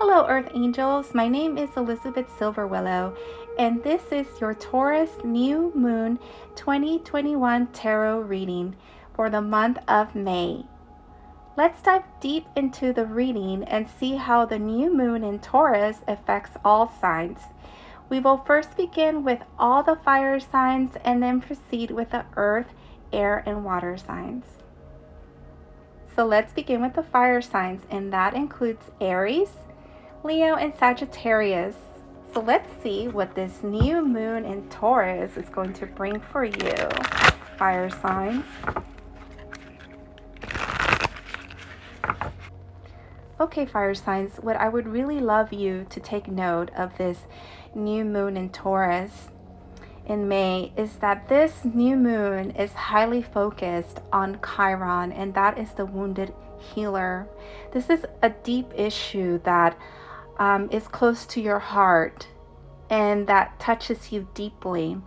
Hello Earth Angels, my name is Elizabeth Silverwillow and this is your Taurus New Moon 2021 Tarot reading for the month of May. Let's dive deep into the reading and see how the new moon in Taurus affects all signs. We will first begin with all the fire signs and then proceed with the earth, air, and water signs. So let's begin with the fire signs, and that includes Aries, Leo, and Sagittarius. So let's see what this new moon in Taurus is going to bring for you, fire signs. Okay, fire signs, what I would really love you to take note of this new moon in Taurus in May is that this new moon is highly focused on Chiron, and that is the wounded healer. This is a deep issue that is close to your heart and that touches you deeply.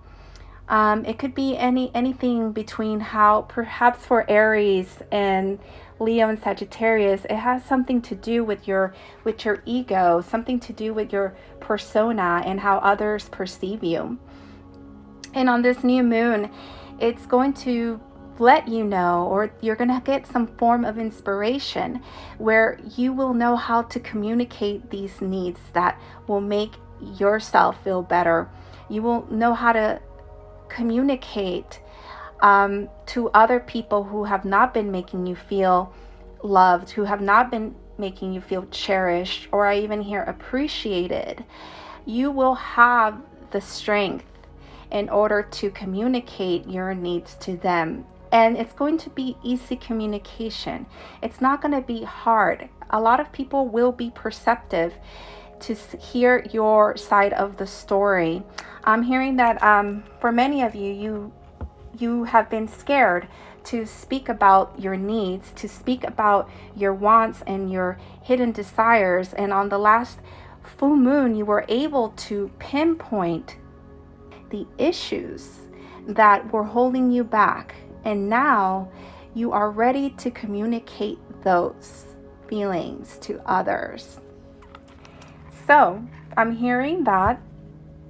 It could be anything between how perhaps for Aries and Leo and Sagittarius, it has something to do with your ego, something to do with your persona and how others perceive you. And on this new moon, it's going to let you know, or you're going to get some form of inspiration where you will know how to communicate these needs that will make yourself feel better. You will know how to communicate to other people who have not been making you feel loved, who have not been making you feel cherished, or I even hear appreciated. You will have the strength in order to communicate your needs to them. And it's going to be easy communication. It's not going to be hard. A lot of people will be perceptive to hear your side of the story. I'm hearing that for many of you, you have been scared to speak about your needs, to speak about your wants and your hidden desires. And on the last full moon, you were able to pinpoint the issues that were holding you back. And now you are ready to communicate those feelings to others. So I'm hearing that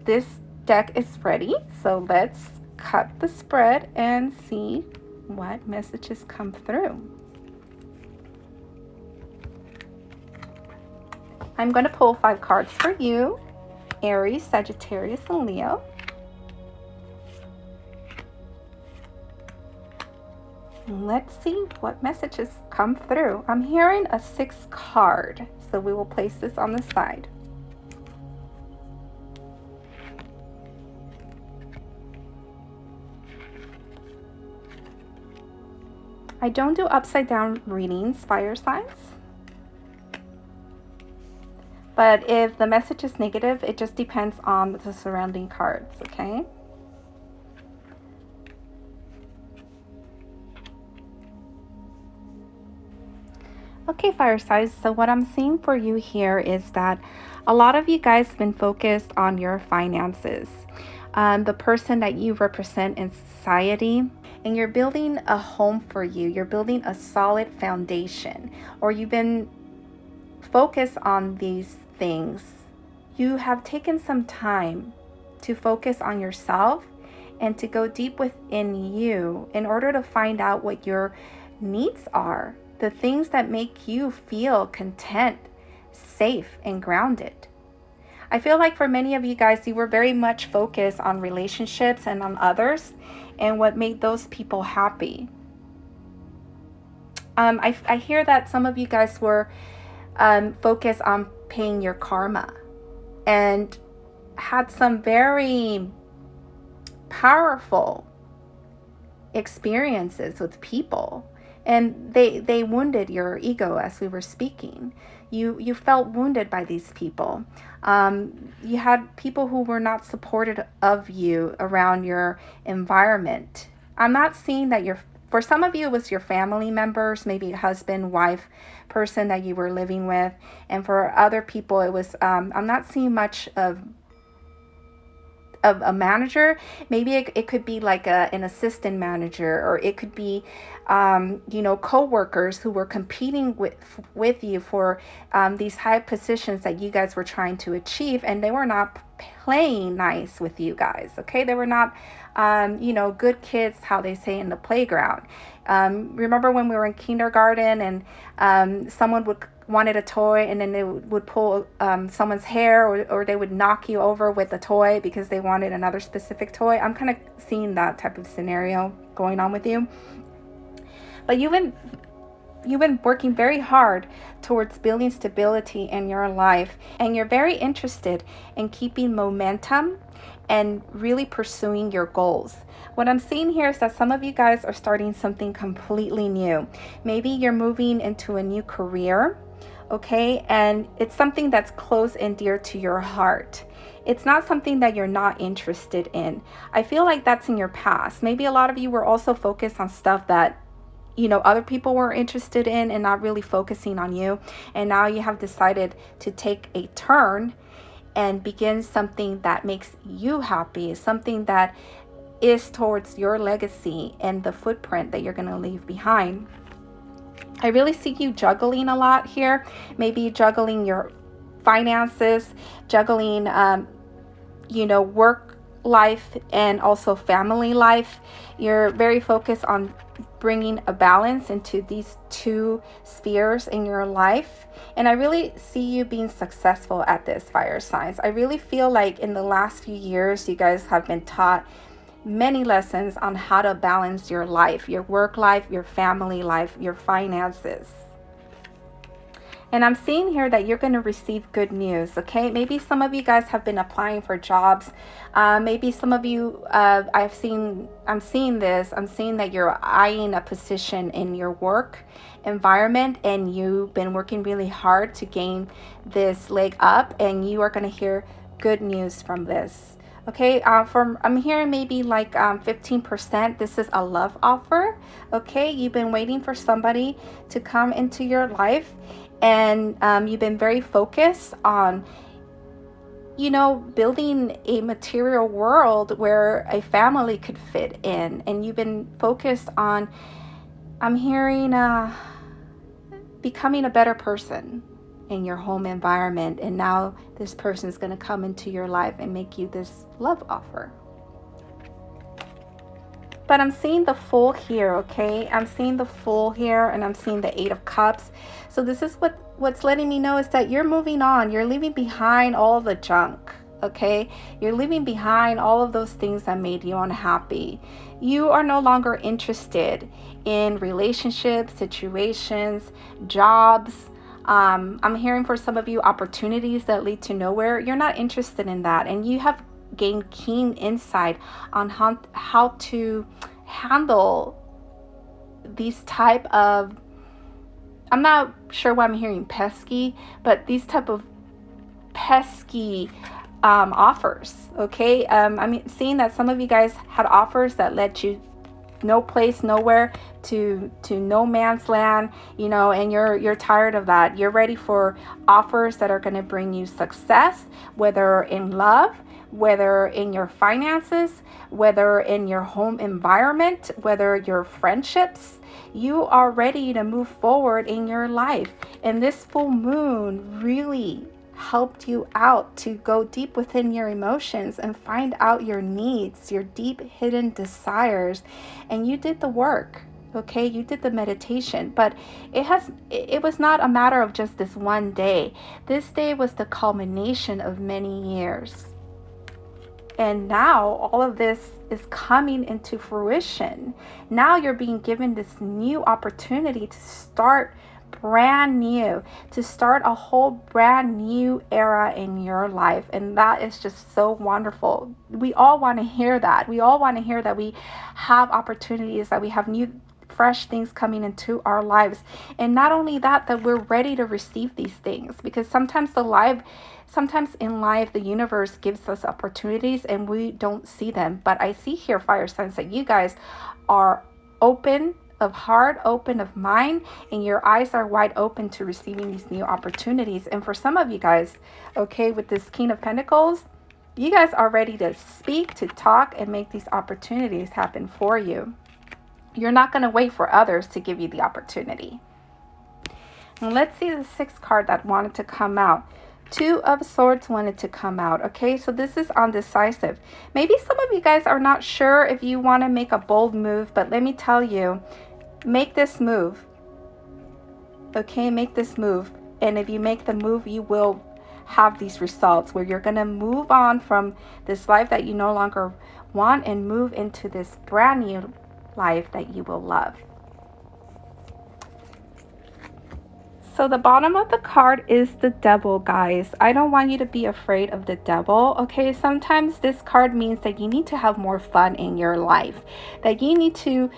this deck is ready. So let's cut the spread and see what messages come through. I'm going to pull 5 cards for you, Aries, Sagittarius, and Leo. Let's see what messages come through. I'm hearing a 6 card, so we will place this on the side. I don't do upside down readings, fire signs. But if the message is negative, it just depends on the surrounding cards, okay? Okay, fire signs, so what I'm seeing for you here is that a lot of you guys have been focused on your finances, the person that you represent in society, and you're building a home for you. You're building a solid foundation, or you've been focused on these things. You have taken some time to focus on yourself and to go deep within you in order to find out what your needs are. The things that make you feel content, safe, and grounded. I feel like for many of you guys, you were very much focused on relationships and on others and what made those people happy. I hear that some of you guys were focused on paying your karma and had some very powerful experiences with people. And they wounded your ego as we were speaking. You felt wounded by these people. You had people who were not supportive of you around your environment. I'm not seeing that for some of you, it was your family members, maybe a husband, wife, person that you were living with. And for other people, it was, I'm not seeing much of of a manager. Maybe it could be like an assistant manager, or it could be co-workers who were competing with you for these high positions that you guys were trying to achieve, and they were not playing nice with you guys. Okay, they were not good kids, how they say, in the playground. Remember when we were in kindergarten and someone wanted a toy, and then they would pull someone's hair, or they would knock you over with a toy because they wanted another specific toy? I'm kind of seeing that type of scenario going on with you. But you've been working very hard towards building stability in your life, and you're very interested in keeping momentum and really pursuing your goals. What I'm seeing here is that some of you guys are starting something completely new. Maybe you're moving into a new career, okay? And it's something that's close and dear to your heart. It's not something that you're not interested in. I feel like that's in your past. Maybe a lot of you were also focused on stuff that other people were interested in and not really focusing on you. And now you have decided to take a turn and begin something that makes you happy, something that is towards your legacy and the footprint that you're going to leave behind. I really see you juggling a lot here. Maybe juggling your finances, juggling, work life and also family life. You're very focused on bringing a balance into these two spheres in your life. And I really see you being successful at this, fire signs. I really feel like in the last few years, you guys have been taught many lessons on how to balance your life, your work life, your family life, your finances. And I'm seeing here that you're going to receive good news, okay? Maybe some of you guys have been applying for jobs. Maybe some of you, I'm seeing that you're eyeing a position in your work environment, and you've been working really hard to gain this leg up, and you are going to hear good news from this. Okay, I'm hearing maybe like 15%. This is a love offer. Okay, you've been waiting for somebody to come into your life, and you've been very focused on, building a material world where a family could fit in. And you've been focused on, I'm hearing, becoming a better person in your home environment. And now this person is going to come into your life and make you this love offer. But I'm seeing the Fool here, okay? I'm seeing the Fool here, and I'm seeing the Eight of Cups. So this is what's letting me know is that you're moving on. You're leaving behind all the junk, okay? You're leaving behind all of those things that made you unhappy. You are no longer interested in relationships, situations, jobs. I'm hearing for some of you opportunities that lead to nowhere. You're not interested in that, and you have gain keen insight on how to handle these type of, I'm not sure why I'm hearing pesky, but these type of pesky offers, okay? I'm seeing that some of you guys had offers that led you no place, nowhere, to no man's land, and you're tired of that. You're ready for offers that are going to bring you success, whether in love, whether in your finances, whether in your home environment, whether your friendships. You are ready to move forward in your life. And this full moon really helped you out to go deep within your emotions and find out your needs, your deep hidden desires. And you did the work. Okay, you did the meditation, but it was not a matter of just this one day. This day was the culmination of many years. And now all of this is coming into fruition. Now you're being given this new opportunity to start brand new, to start a whole brand new era in your life. And that is just so wonderful. We all want to hear that. We all want to hear that we have opportunities, that we have new fresh things coming into our lives. And not only that, that we're ready to receive these things, because sometimes in life, the universe gives us opportunities and we don't see them. But I see here, fire signs, that you guys are open of heart, open of mind, and your eyes are wide open to receiving these new opportunities. And for some of you guys, okay, with this King of Pentacles, You guys are ready to speak, to talk, and make these opportunities happen for you. You're not going to wait for others to give you the opportunity. And let's see the sixth card that wanted to come out. Two of Swords wanted to come out. Okay, so this is undecisive. Maybe some of you guys are not sure if you want to make a bold move, but let me tell you, make this move. Okay, make this move. And if you make the move, you will have these results where you're going to move on from this life that you no longer want and move into this brand new life that you will love. So the bottom of the card is the Devil, guys. I don't want you to be afraid of the Devil, okay? Sometimes this card means that you need to have more fun in your life, that you need to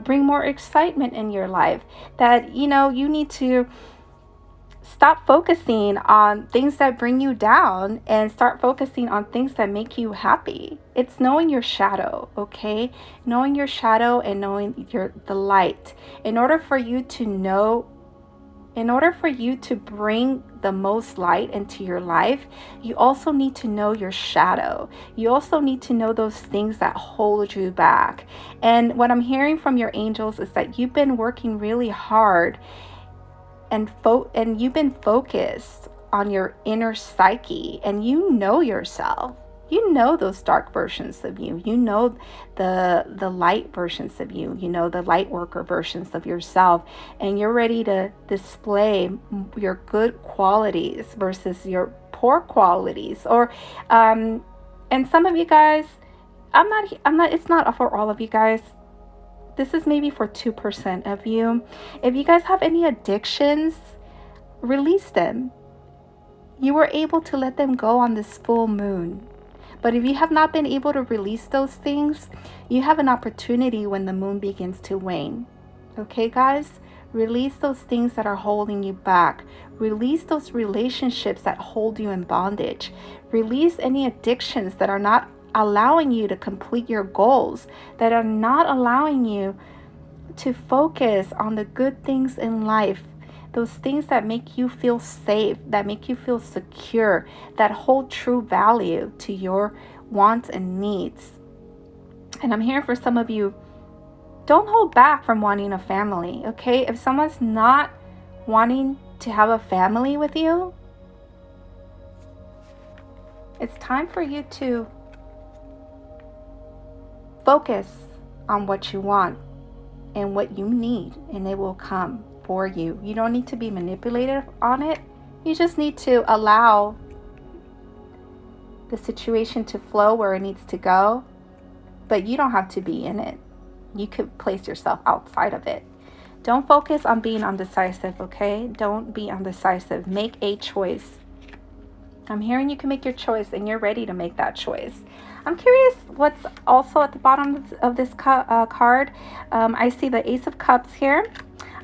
bring more excitement in your life, that, you know, you need to stop focusing on things that bring you down and start focusing on things that make you happy. It's knowing your shadow, okay? Knowing your shadow and knowing the light. In order for you to bring the most light into your life, you also need to know your shadow. You also need to know those things that hold you back. And what I'm hearing from your angels is that you've been working really hard and you've been focused on your inner psyche, and you know yourself. You know those dark versions of you. You know the light versions of you. You know the light worker versions of yourself. And you're ready to display your good qualities versus your poor qualities. Or, and some of you guys, I'm not, it's not for all of you guys. This is maybe for 2% of you. If you guys have any addictions, release them. You were able to let them go on this full moon. But if you have not been able to release those things, you have an opportunity when the moon begins to wane. Okay, guys? Release those things that are holding you back. Release those relationships that hold you in bondage. Release any addictions that are not allowing you to complete your goals, that are not allowing you to focus on the good things in life. Those things that make you feel safe, that make you feel secure, that hold true value to your wants and needs. And I'm here for some of you, don't hold back from wanting a family, okay? If someone's not wanting to have a family with you, it's time for you to focus on what you want and what you need, and it will come for you. You don't need to be manipulated on it. You just need to allow the situation to flow where it needs to go, but you don't have to be in it. You could place yourself outside of it. Don't focus on being undecisive, okay? Don't be undecisive. Make a choice. I'm hearing you can make your choice, and you're ready to make that choice. I'm curious what's also at the bottom of this card. I see the Ace of Cups here.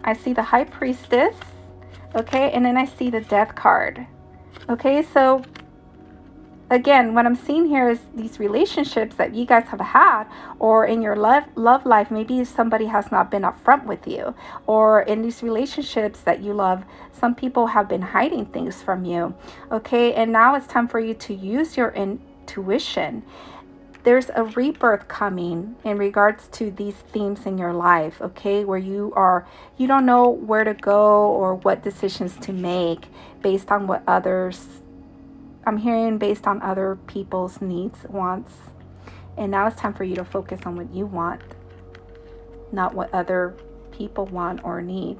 I see the High Priestess, okay, and then I see the Death card. Okay, so again, what I'm seeing here is these relationships that you guys have had, or in your love life, maybe somebody has not been upfront with you, or in these relationships that you love, some people have been hiding things from you, okay, and now it's time for you to use your intuition. There's a rebirth coming in regards to these themes in your life, okay, where you don't know where to go or what decisions to make based on what others, I'm hearing based on other people's needs, wants. And now it's time for you to focus on what you want, not what other people want or need.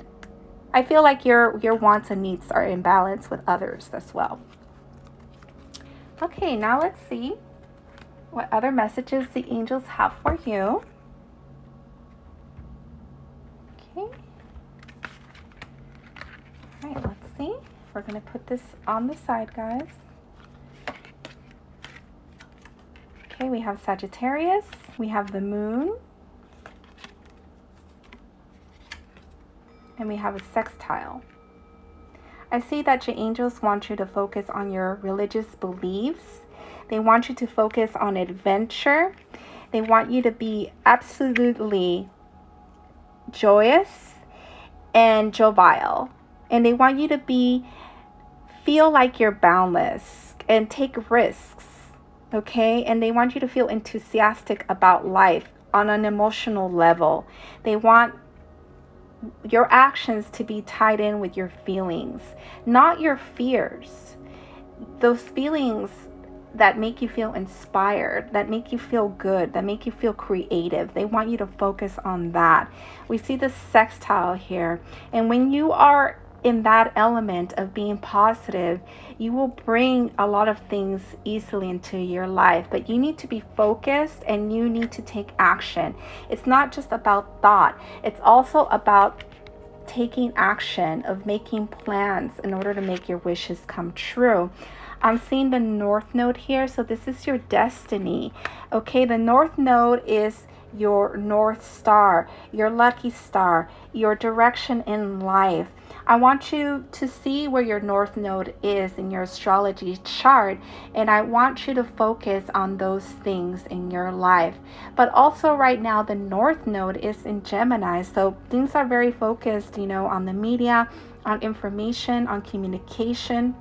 I feel like your wants and needs are in balance with others as well. Okay, now let's see what other messages the angels have for you. Okay. All right, let's see. We're going to put this on the side, guys. Okay, we have Sagittarius. We have the moon. And we have a sextile. I see that your angels want you to focus on your religious beliefs. They want you to focus on adventure. They want you to be absolutely joyous and jovial. And they want you to feel like you're boundless and take risks. okay? And they want you to feel enthusiastic about life on an emotional level. They want your actions to be tied in with your feelings, not your fears. Those feelings that make you feel inspired, that make you feel good, that make you feel creative. They want you to focus on that. We see the sextile here. And when you are in that element of being positive, you will bring a lot of things easily into your life. But you need to be focused and you need to take action. It's not just about thought. It's also about taking action, of making plans in order to make your wishes come true. I'm seeing the North Node here, so this is your destiny. Okay, the North Node is your North Star, your lucky star, your direction in life. I want you to see where your North Node is in your astrology chart, and I want you to focus on those things in your life. But also right now, the North Node is in Gemini, so things are very focused, on the media, on information, on communication.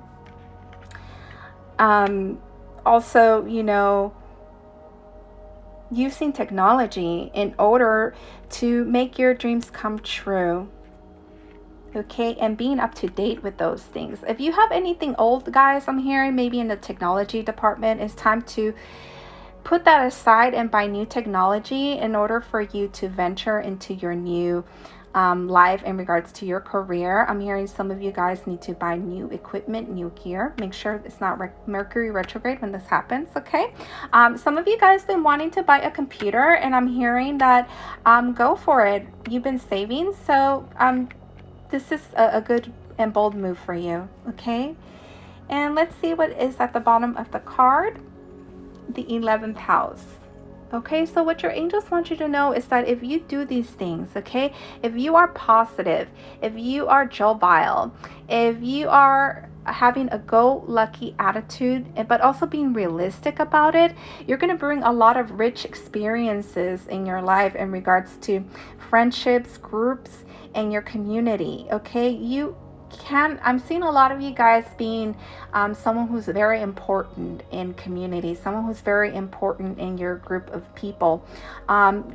Also, using technology in order to make your dreams come true. Okay, and being up to date with those things. If you have anything old, guys, I'm hearing maybe in the technology department, it's time to put that aside and buy new technology in order for you to venture into your new life in regards to your career. I'm hearing some of you guys need to buy new equipment, new gear. Make sure it's not Mercury retrograde when this happens, okay? Some of you guys been wanting to buy a computer, and I'm hearing that go for it. You've been saving, so this is a good and bold move for you, okay? And let's see what is at the bottom of the card. The 11th house. Okay, so what your angels want you to know is that if you do these things, okay, if you are positive, if you are jovial, if you are having a go-lucky attitude, but also being realistic about it, you're going to bring a lot of rich experiences in your life in regards to friendships, groups, and your community, okay? I'm seeing a lot of you guys being someone who's very important in community, someone who's very important in your group of people.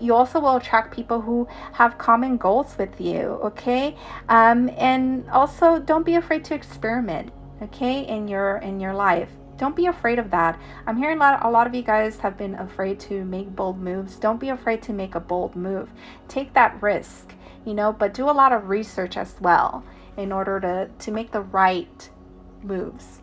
You also will attract people who have common goals with you, okay? And also don't be afraid to experiment, okay, in your life. Don't be afraid of that. I'm hearing a lot of you guys have been afraid to make bold moves. Don't be afraid to make a bold move. Take that risk, but do a lot of research as well in order to make the right moves.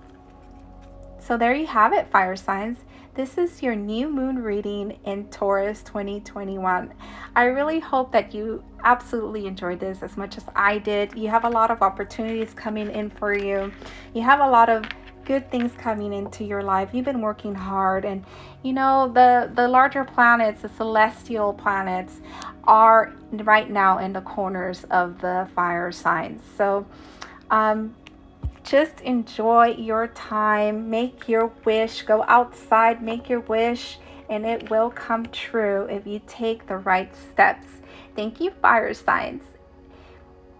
So there you have it, fire signs. This is your new moon reading in Taurus 2021. I really hope that you absolutely enjoyed this as much as I did. You have a lot of opportunities coming in for you. You have a lot of good things coming into your life. You've been working hard, and the larger planets, the celestial planets, are right now in the corners of the fire signs. So just enjoy your time, make your wish, go outside, make your wish, and it will come true if you take the right steps. Thank you, fire signs.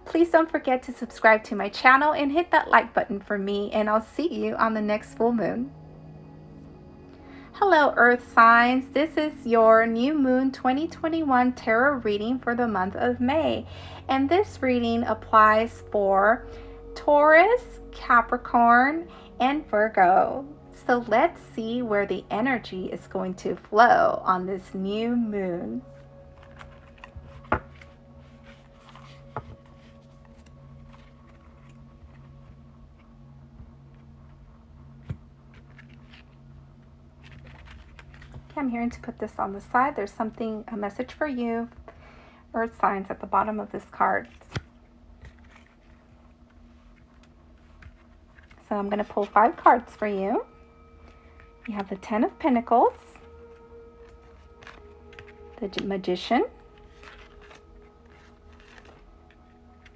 Please don't forget to subscribe to my channel and hit that like button for me, and I'll see you on the next full moon. Hello, Earth signs. This is your new moon 2021 tarot reading for the month of May. And this reading applies for Taurus, Capricorn, and Virgo. So let's see where the energy is going to flow on this new moon. I'm hearing to put this on the side. There's a message for you, Earth signs, at the bottom of this card. So I'm going to pull 5 cards for you. You have the 10 of Pentacles, the Magician,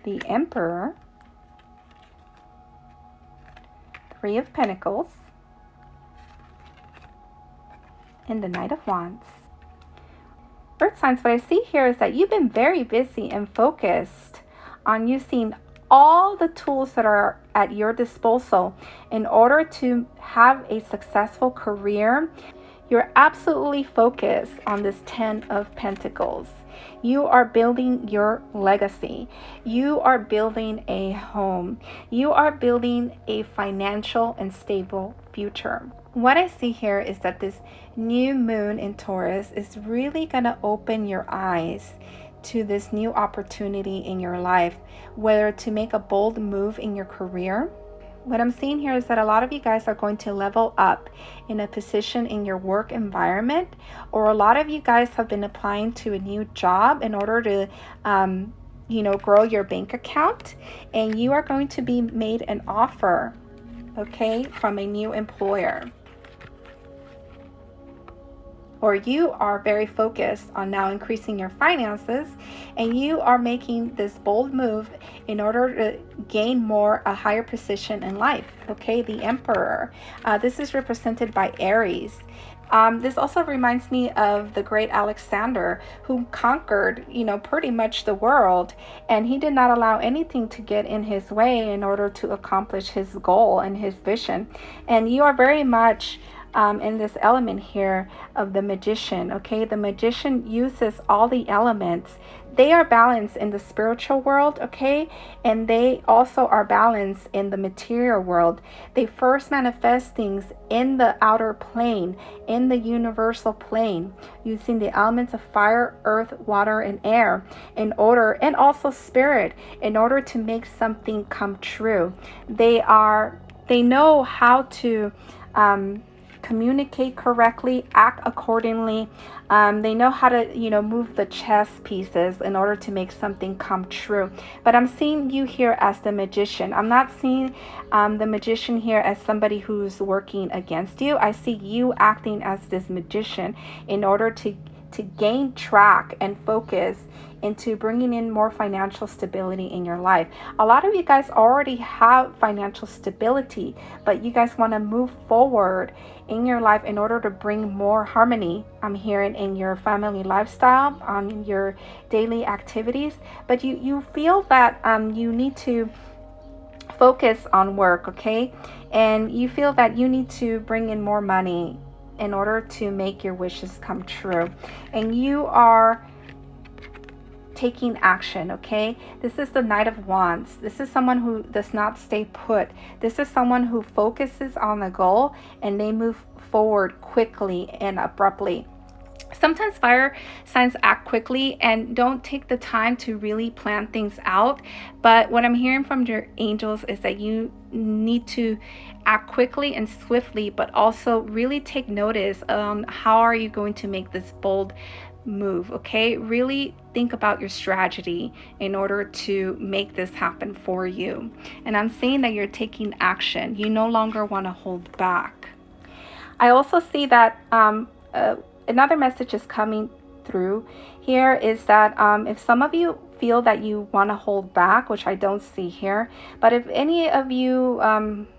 the Emperor, 3 of Pentacles, and the Knight of Wands. Earth signs, what I see here is that you've been very busy and focused on using all the tools that are at your disposal in order to have a successful career. You're absolutely focused on this 10 of Pentacles. You are building your legacy. You are building a home. You are building a financial and stable future. What I see here is that this new moon in Taurus is really going to open your eyes to this new opportunity in your life, whether to make a bold move in your career. What I'm seeing here is that a lot of you guys are going to level up in a position in your work environment, or a lot of you guys have been applying to a new job in order to grow your bank account, and you are going to be made an offer, okay, from a new employer. Or you are very focused on now increasing your finances, and you are making this bold move in order to gain a higher position in life. Okay, the Emperor. This is represented by Aries. This also reminds me of the great Alexander, who conquered, pretty much the world, and he did not allow anything to get in his way in order to accomplish his goal and his vision. And you are very much in this element here of the Magician. Okay, the Magician uses all the elements. They are balanced in the spiritual world, okay, and they also are balanced in the material world. They first manifest things in the outer plane, in the universal plane, using the elements of fire, earth, water, and air in order, and also spirit, in order to make something come true. They know how to communicate correctly, act accordingly. They know how to, move the chess pieces in order to make something come true. But I'm seeing you here as the Magician. I'm not seeing the Magician here as somebody who's working against you. I see you acting as this Magician in order to gain track and focus into bringing in more financial stability in your life. A lot of you guys already have financial stability, but you guys want to move forward in your life in order to bring more harmony, I'm hearing, in your family lifestyle, on your daily activities. But you feel that you need to focus on work, okay? And you feel that you need to bring in more money in order to make your wishes come true. And you are taking action, okay? This is the Knight of Wands. This is someone who does not stay put. This is someone who focuses on the goal and they move forward quickly and abruptly. Sometimes fire signs act quickly and don't take the time to really plan things out. But what I'm hearing from your angels is that you need to act quickly and swiftly, but also really take notice on how are you going to make this bold move, okay? Really think about your strategy in order to make this happen for you. And I'm saying that you're taking action. You no longer want to hold back. I also see that another message is coming through here is that if some of you feel that you want to hold back, which I don't see here, but if any of you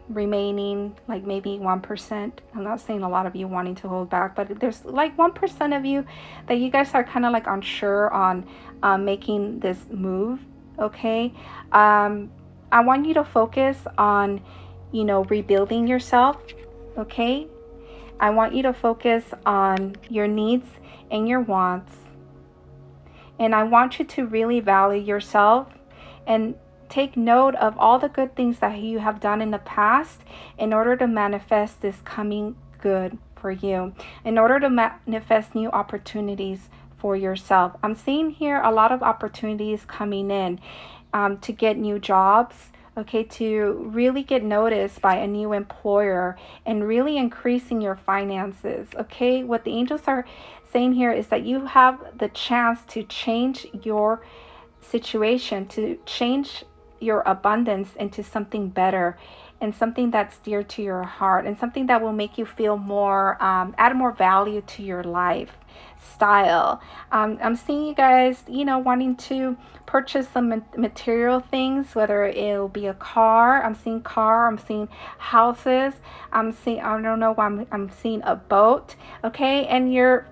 remaining, like maybe 1%, I'm not saying a lot of you wanting to hold back, but there's like 1% of you that you guys are kind of like unsure on making this move, okay? I want you to focus on, rebuilding yourself, okay? I want you to focus on your needs and your wants. And I want you to really value yourself and take note of all the good things that you have done in the past in order to manifest this coming good for you, in order to manifest new opportunities for yourself. I'm seeing here a lot of opportunities coming in to get new jobs, okay, to really get noticed by a new employer and really increasing your finances, okay? What the angels are saying here is that you have the chance to change your situation, to change your abundance into something better and something that's dear to your heart and something that will make you feel more, add more value to your life style. I'm seeing you guys, wanting to purchase some material things, whether it'll be a car. I'm seeing houses. I don't know why I'm seeing a boat, okay? And you're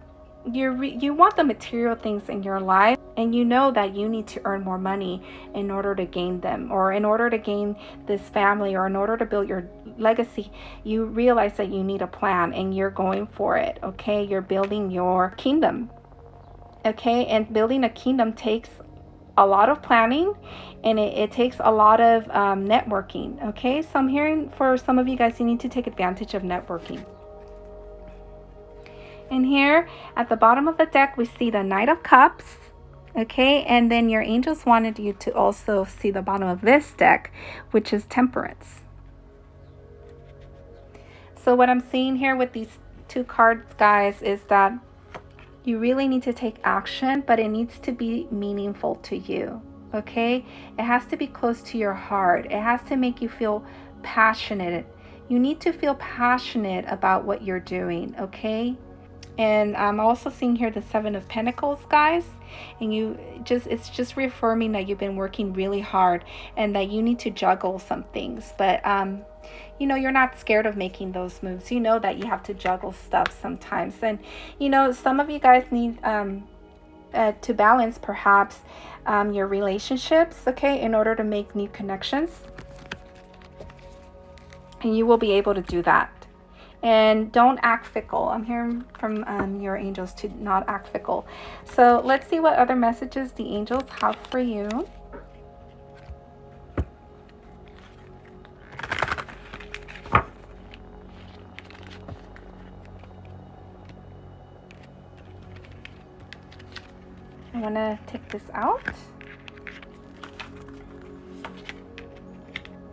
you want the material things in your life, and you know that you need to earn more money in order to gain them, or in order to gain this family, or in order to build your legacy. You realize that you need a plan, and you're going for it. Okay, you're building your kingdom. Okay, and building a kingdom takes a lot of planning, and it takes a lot of networking. Okay, so I'm hearing for some of you guys, you need to take advantage of networking. And here at the bottom of the deck, we see the Knight of Cups. Okay, and then your angels wanted you to also see the bottom of this deck, which is Temperance. So what I'm seeing here with these two cards, guys, is that you really need to take action, but it needs to be meaningful to you. Okay, it has to be close to your heart. It has to make you feel passionate. You need to feel passionate about what you're doing. Okay. And I'm also seeing here the Seven of Pentacles, guys. And it's just reaffirming that you've been working really hard and that you need to juggle some things. But, you know, you're not scared of making those moves. You know that you have to juggle stuff sometimes. And, you know, some of you guys need to balance perhaps your relationships, okay, in order to make new connections. And you will be able to do that. And don't act fickle. I'm hearing from your angels to not act fickle. So let's see what other messages the angels have for you. I want to take this out.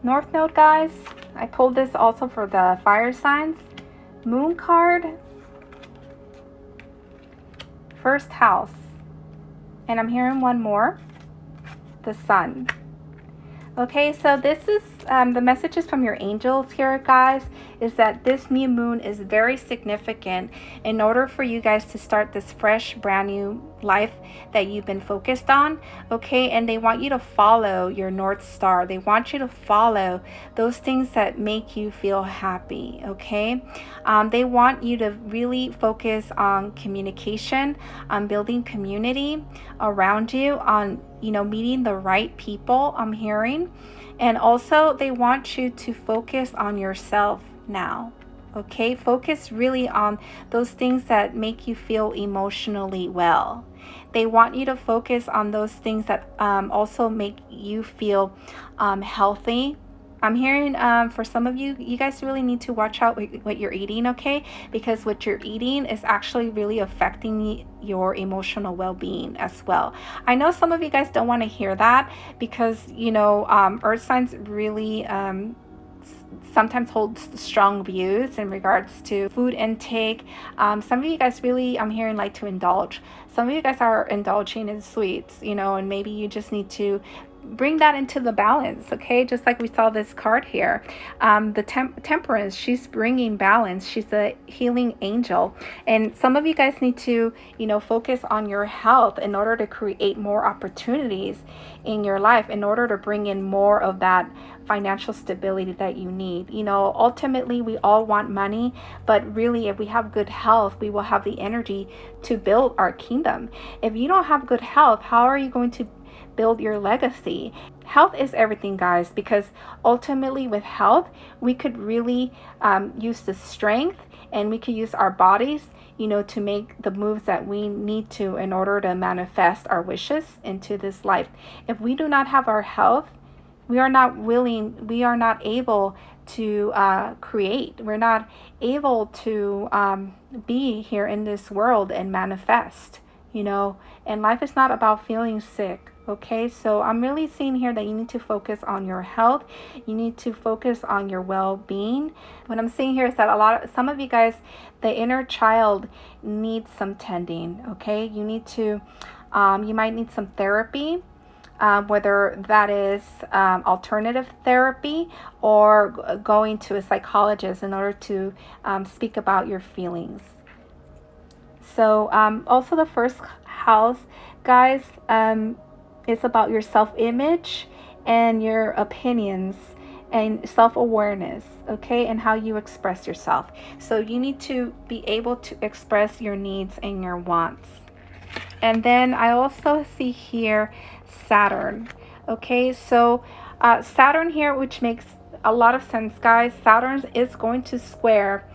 North Node, guys. I pulled this also for the fire signs. Moon card, first house, and I'm hearing one more, the Sun. Okay, so this is the messages from your angels here, guys, is that this new moon is very significant in order for you guys to start this fresh, brand new life that you've been focused on. Okay, and they want you to follow your North Star. They want you to follow those things that make you feel happy. Okay, they want you to really focus on communication, on building community around you, on, you know, meeting the right people, I'm hearing. And also they want you to focus on yourself now. Okay, focus really on those things that make you feel emotionally well. They want you to focus on those things that also make you feel healthy. I'm hearing for some of you, you guys really need to watch out what you're eating, okay? Because what you're eating is actually really affecting your emotional well-being as well. I know some of you guys don't want to hear that because, you know, earth signs really sometimes hold strong views in regards to food intake. Some of you guys really, I'm hearing, like to indulge. Some of you guys are indulging in sweets, you know, and maybe you just need to bring that into the balance. Okay, just like we saw this card here, the Temperance, she's bringing balance. She's a healing angel, and some of you guys need to, you know, focus on your health in order to create more opportunities in your life, in order to bring in more of that financial stability that you need. You know, ultimately we all want money, but really if we have good health, we will have the energy to build our kingdom. If you don't have good health, how are you going to build your legacy? Health is everything, guys, because ultimately with health, we could really use the strength, and we could use our bodies, you know, to make the moves that we need to in order to manifest our wishes into this life. If we do not have our health, we are not able to create. We're not able to be here in this world and manifest, you know, and life is not about feeling sick. Okay, so I'm really seeing here that you need to focus on your health. You need to focus on your well-being. What I'm seeing here is that some of you guys, the inner child needs some tending. Okay, you need to, you might need some therapy, whether that is alternative therapy or going to a psychologist in order to speak about your feelings. So also the first house, guys, it's about your self-image and your opinions and self-awareness, okay, and how you express yourself. So you need to be able to express your needs and your wants. And then I also see here Saturn. Okay, so Saturn here, which makes a lot of sense, guys. Saturn is going to square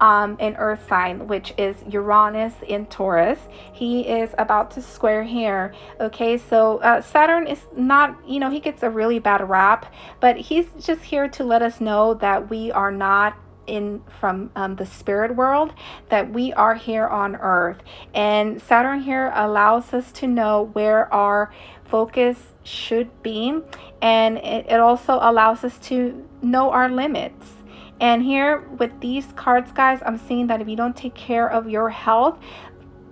an earth sign, which is Uranus in Taurus. He is about to square here. Okay, so Saturn is not, he gets a really bad rap, but he's just here to let us know that we are not in from the spirit world, that we are here on earth. And Saturn here allows us to know where our focus should be, and it also allows us to know our limits. And here with these cards, guys, I'm seeing that if you don't take care of your health,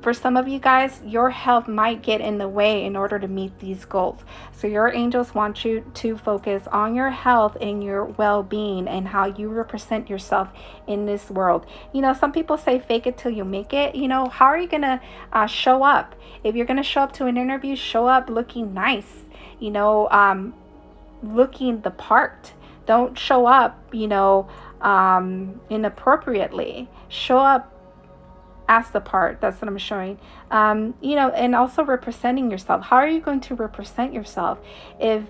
for some of you guys, your health might get in the way in order to meet these goals. So your angels want you to focus on your health and your well-being and how you represent yourself in this world. Some people say fake it till you make it. How are you going to show up? If you're going to show up to an interview, show up looking nice, looking the part. Don't show up, inappropriately. Show up as the part. That's what I'm showing. And also representing yourself. How are you going to represent yourself if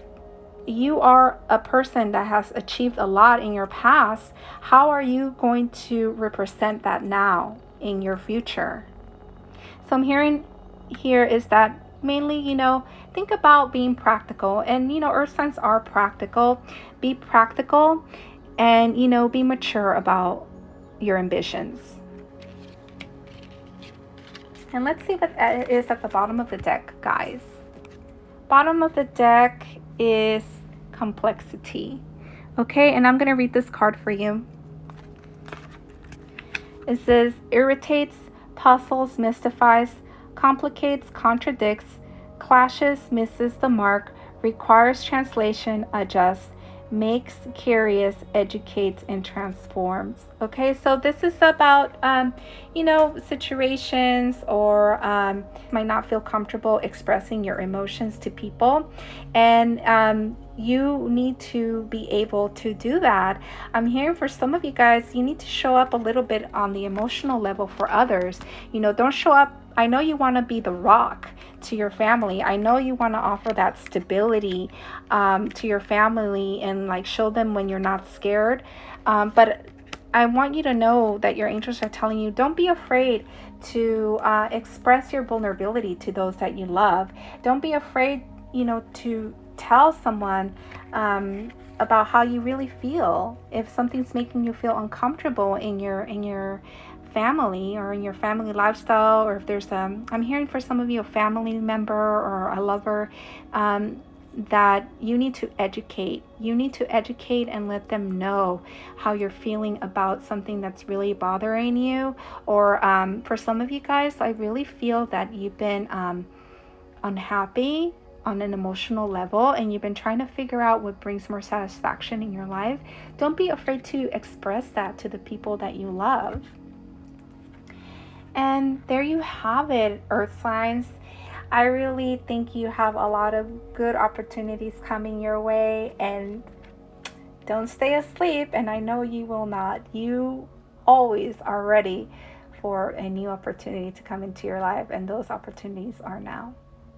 you are a person that has achieved a lot in your past? How are you going to represent that now in your future? So I'm hearing here is that mainly, think about being practical. And, earth signs are practical. Be practical and, be mature about your ambitions. And let's see what is at the bottom of the deck, guys. Bottom of the deck is complexity. Okay, and I'm going to read this card for you. It says, irritates, puzzles, mystifies, complicates, contradicts, clashes, misses the mark, requires translation, adjusts, makes curious, educates, and transforms. Okay, so this is about situations or might not feel comfortable expressing your emotions to people, and you need to be able to do that. I'm hearing for some of you guys, you need to show up a little bit on the emotional level for others. Don't show up. I know you want to be the rock to your family. I know you want to offer that stability to your family and show them when you're not scared. But I want you to know that your angels are telling you, don't be afraid to express your vulnerability to those that you love. Don't be afraid, to tell someone about how you really feel. If something's making you feel uncomfortable in your family or in your family lifestyle, or if there's I'm hearing for some of you a family member or a lover that you need to educate. You need to educate and let them know how you're feeling about something that's really bothering you. Or for some of you guys, I really feel that you've been unhappy on an emotional level and you've been trying to figure out what brings more satisfaction in your life. Don't be afraid to express that to the people that you love. And there you have it, Earth signs. I really think you have a lot of good opportunities coming your way, and don't stay asleep, and I know you will not. You always are ready for a new opportunity to come into your life, and those opportunities are now.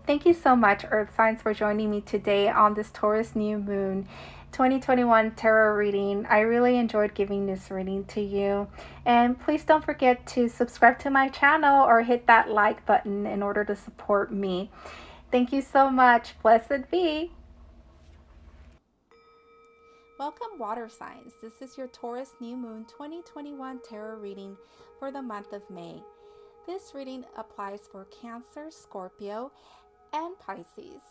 Thank you so much, Earth signs, for joining me today on this Taurus New Moon 2021 tarot reading. I really enjoyed giving this reading to you. And please don't forget to subscribe to my channel or hit that like button in order to support me. Thank you so much. Blessed be. Welcome, water signs. This is your Taurus New Moon 2021 tarot reading for the month of May. This reading applies for Cancer, Scorpio, and Pisces.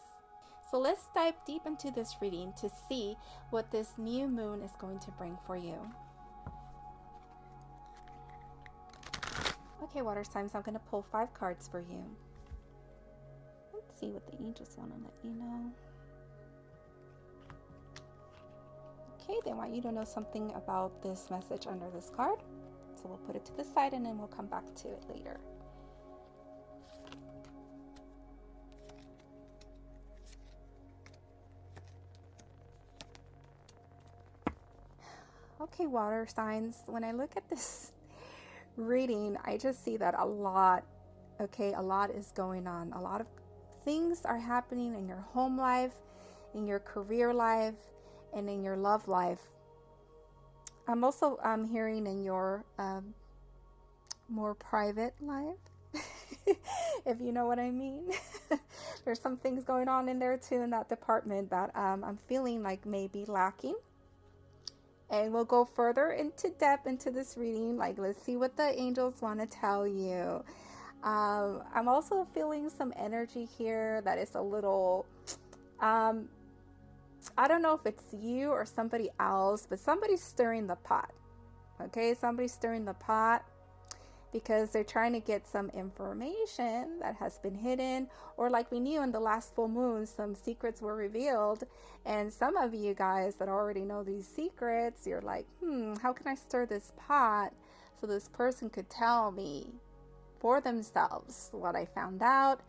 So let's dive deep into this reading to see what this new moon is going to bring for you. Okay, water signs, I'm going to pull 5 cards for you. Let's see what the angels want to let you know. Okay, they want you to know something about this message under this card. So we'll put it to the side and then we'll come back to it later. Okay, water signs, when I look at this reading, I just see that a lot is going on. A lot of things are happening in your home life, in your career life, and in your love life. I'm also hearing in your more private life, if you know what I mean. There's some things going on in there too in that department that I'm feeling like may be lacking. And we'll go further into depth into this reading. Like, let's see what the angels want to tell you. I'm also feeling some energy here that is a little, I don't know if it's you or somebody else, but somebody's stirring the pot. Okay, somebody's stirring the pot because they're trying to get some information that has been hidden, or like we knew in the last full moon, some secrets were revealed. And some of you guys that already know these secrets, you're like, how can I stir this pot so this person could tell me for themselves what I found out,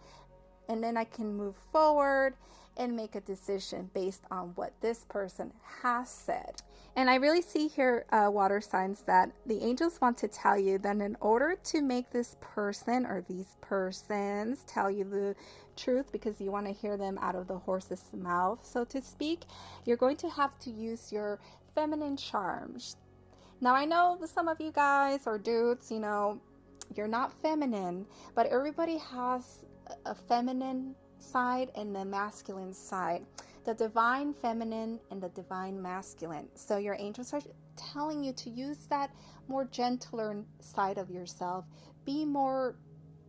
and then I can move forward and make a decision based on what this person has said. And I really see here, water signs, that the angels want to tell you that in order to make this person or these persons tell you the truth, because you want to hear them out of the horse's mouth, so to speak, you're going to have to use your feminine charms. Now, I know that some of you guys or dudes, you're not feminine, but everybody has a feminine side and the masculine side, the divine feminine and the divine masculine. So your angels are telling you to use that more gentler side of yourself. Be more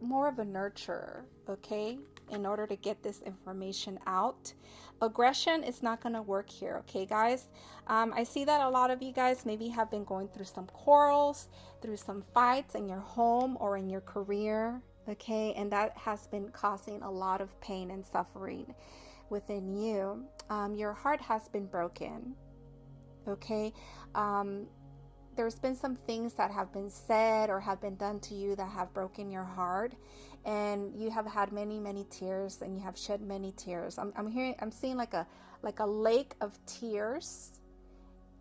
of a nurturer, okay, in order to get this information out. Aggression is not going to work here, okay, guys? I see that a lot of you guys maybe have been going through some quarrels, through some fights in your home or in your career, okay, and that has been causing a lot of pain and suffering within you. Your heart has been broken, okay? There's been some things that have been said or have been done to you that have broken your heart, and you have had many tears, and you have shed many tears. I'm seeing like a lake of tears,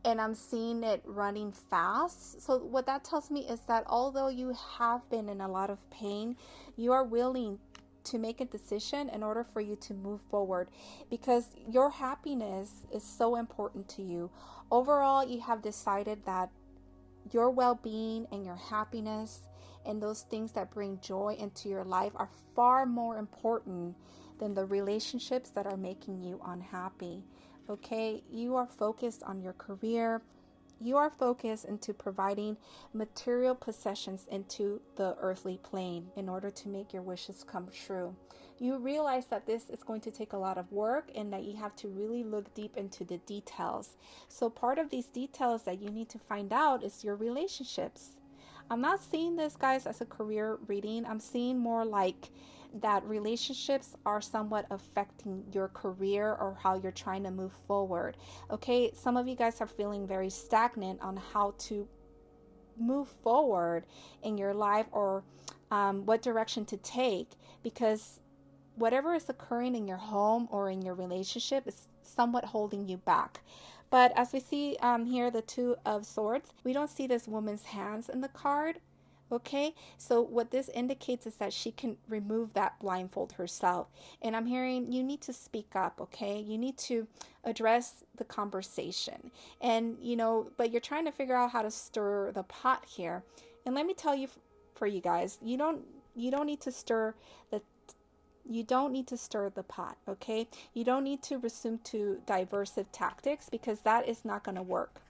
and I'm seeing it running fast. So what that tells me is that although you have been in a lot of pain, you are willing to make a decision in order for you to move forward, because your happiness is so important to you. Overall, you have decided that your well-being and your happiness and those things that bring joy into your life are far more important than the relationships that are making you unhappy. Okay, you are focused on your career. You are focused into providing material possessions into the earthly plane in order to make your wishes come true. You realize that this is going to take a lot of work and that you have to really look deep into the details. So part of these details that you need to find out is your relationships. I'm not seeing this, guys, as a career reading. I'm seeing more like that relationships are somewhat affecting your career or how you're trying to move forward. Okay, some of you guys are feeling very stagnant on how to move forward in your life, or what direction to take, because whatever is occurring in your home or in your relationship is somewhat holding you back. But as we see here, the Two of Swords, we don't see this woman's hands in the card. Okay, so what this indicates is that she can remove that blindfold herself. And I'm hearing you need to speak up, okay? You need to address the conversation. And, but you're trying to figure out how to stir the pot here. And let me tell you, for you guys, you don't need to stir the pot, okay? You don't need to resume to diversive tactics, because that is not going to work.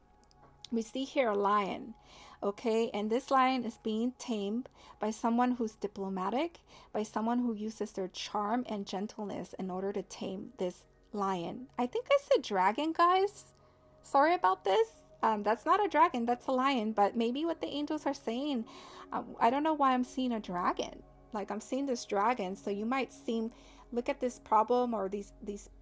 We see here a lion, okay? And this lion is being tamed by someone who's diplomatic, by someone who uses their charm and gentleness in order to tame this lion. I think I said dragon, guys. Sorry about this. That's not a dragon, that's a lion. But maybe what the angels are saying, I don't know why I'm seeing a dragon. Like, I'm seeing this dragon, so you might look at this problem or these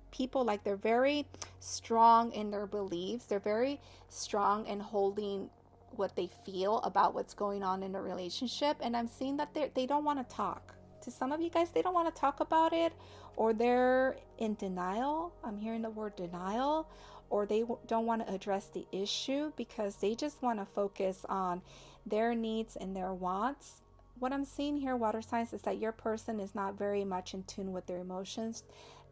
people like they're very strong in their beliefs. They're very strong in holding what they feel about what's going on in a relationship. And I'm seeing that they don't want to talk. To some of you guys, they don't want to talk about it, or they're in denial. I'm hearing the word denial, or they don't want to address the issue because they just want to focus on their needs and their wants. What I'm seeing here, water signs, is that your person is not very much in tune with their emotions,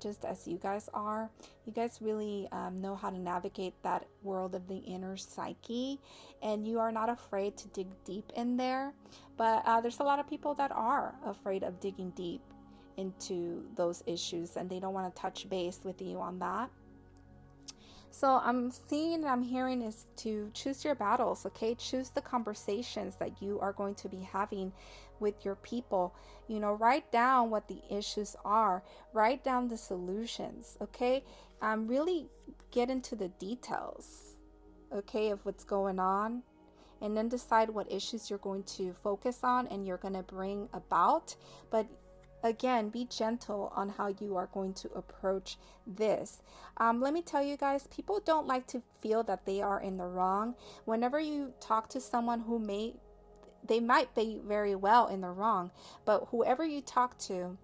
just as you guys are. You guys really know how to navigate that world of the inner psyche, and you are not afraid to dig deep in there. But there's a lot of people that are afraid of digging deep into those issues, and they don't want to touch base with you on that. So I'm seeing and I'm hearing is to choose your battles, okay? Choose the conversations that you are going to be having with your people. You know, write down what the issues are. Write down the solutions, okay? Really get into the details, okay, of what's going on. And then decide what issues you're going to focus on and you're going to bring about. But again, be gentle on how you are going to approach this. Let me tell you guys, people don't like to feel that they are in the wrong. Whenever you talk to someone who they might be very well in the wrong, but whoever you talk to,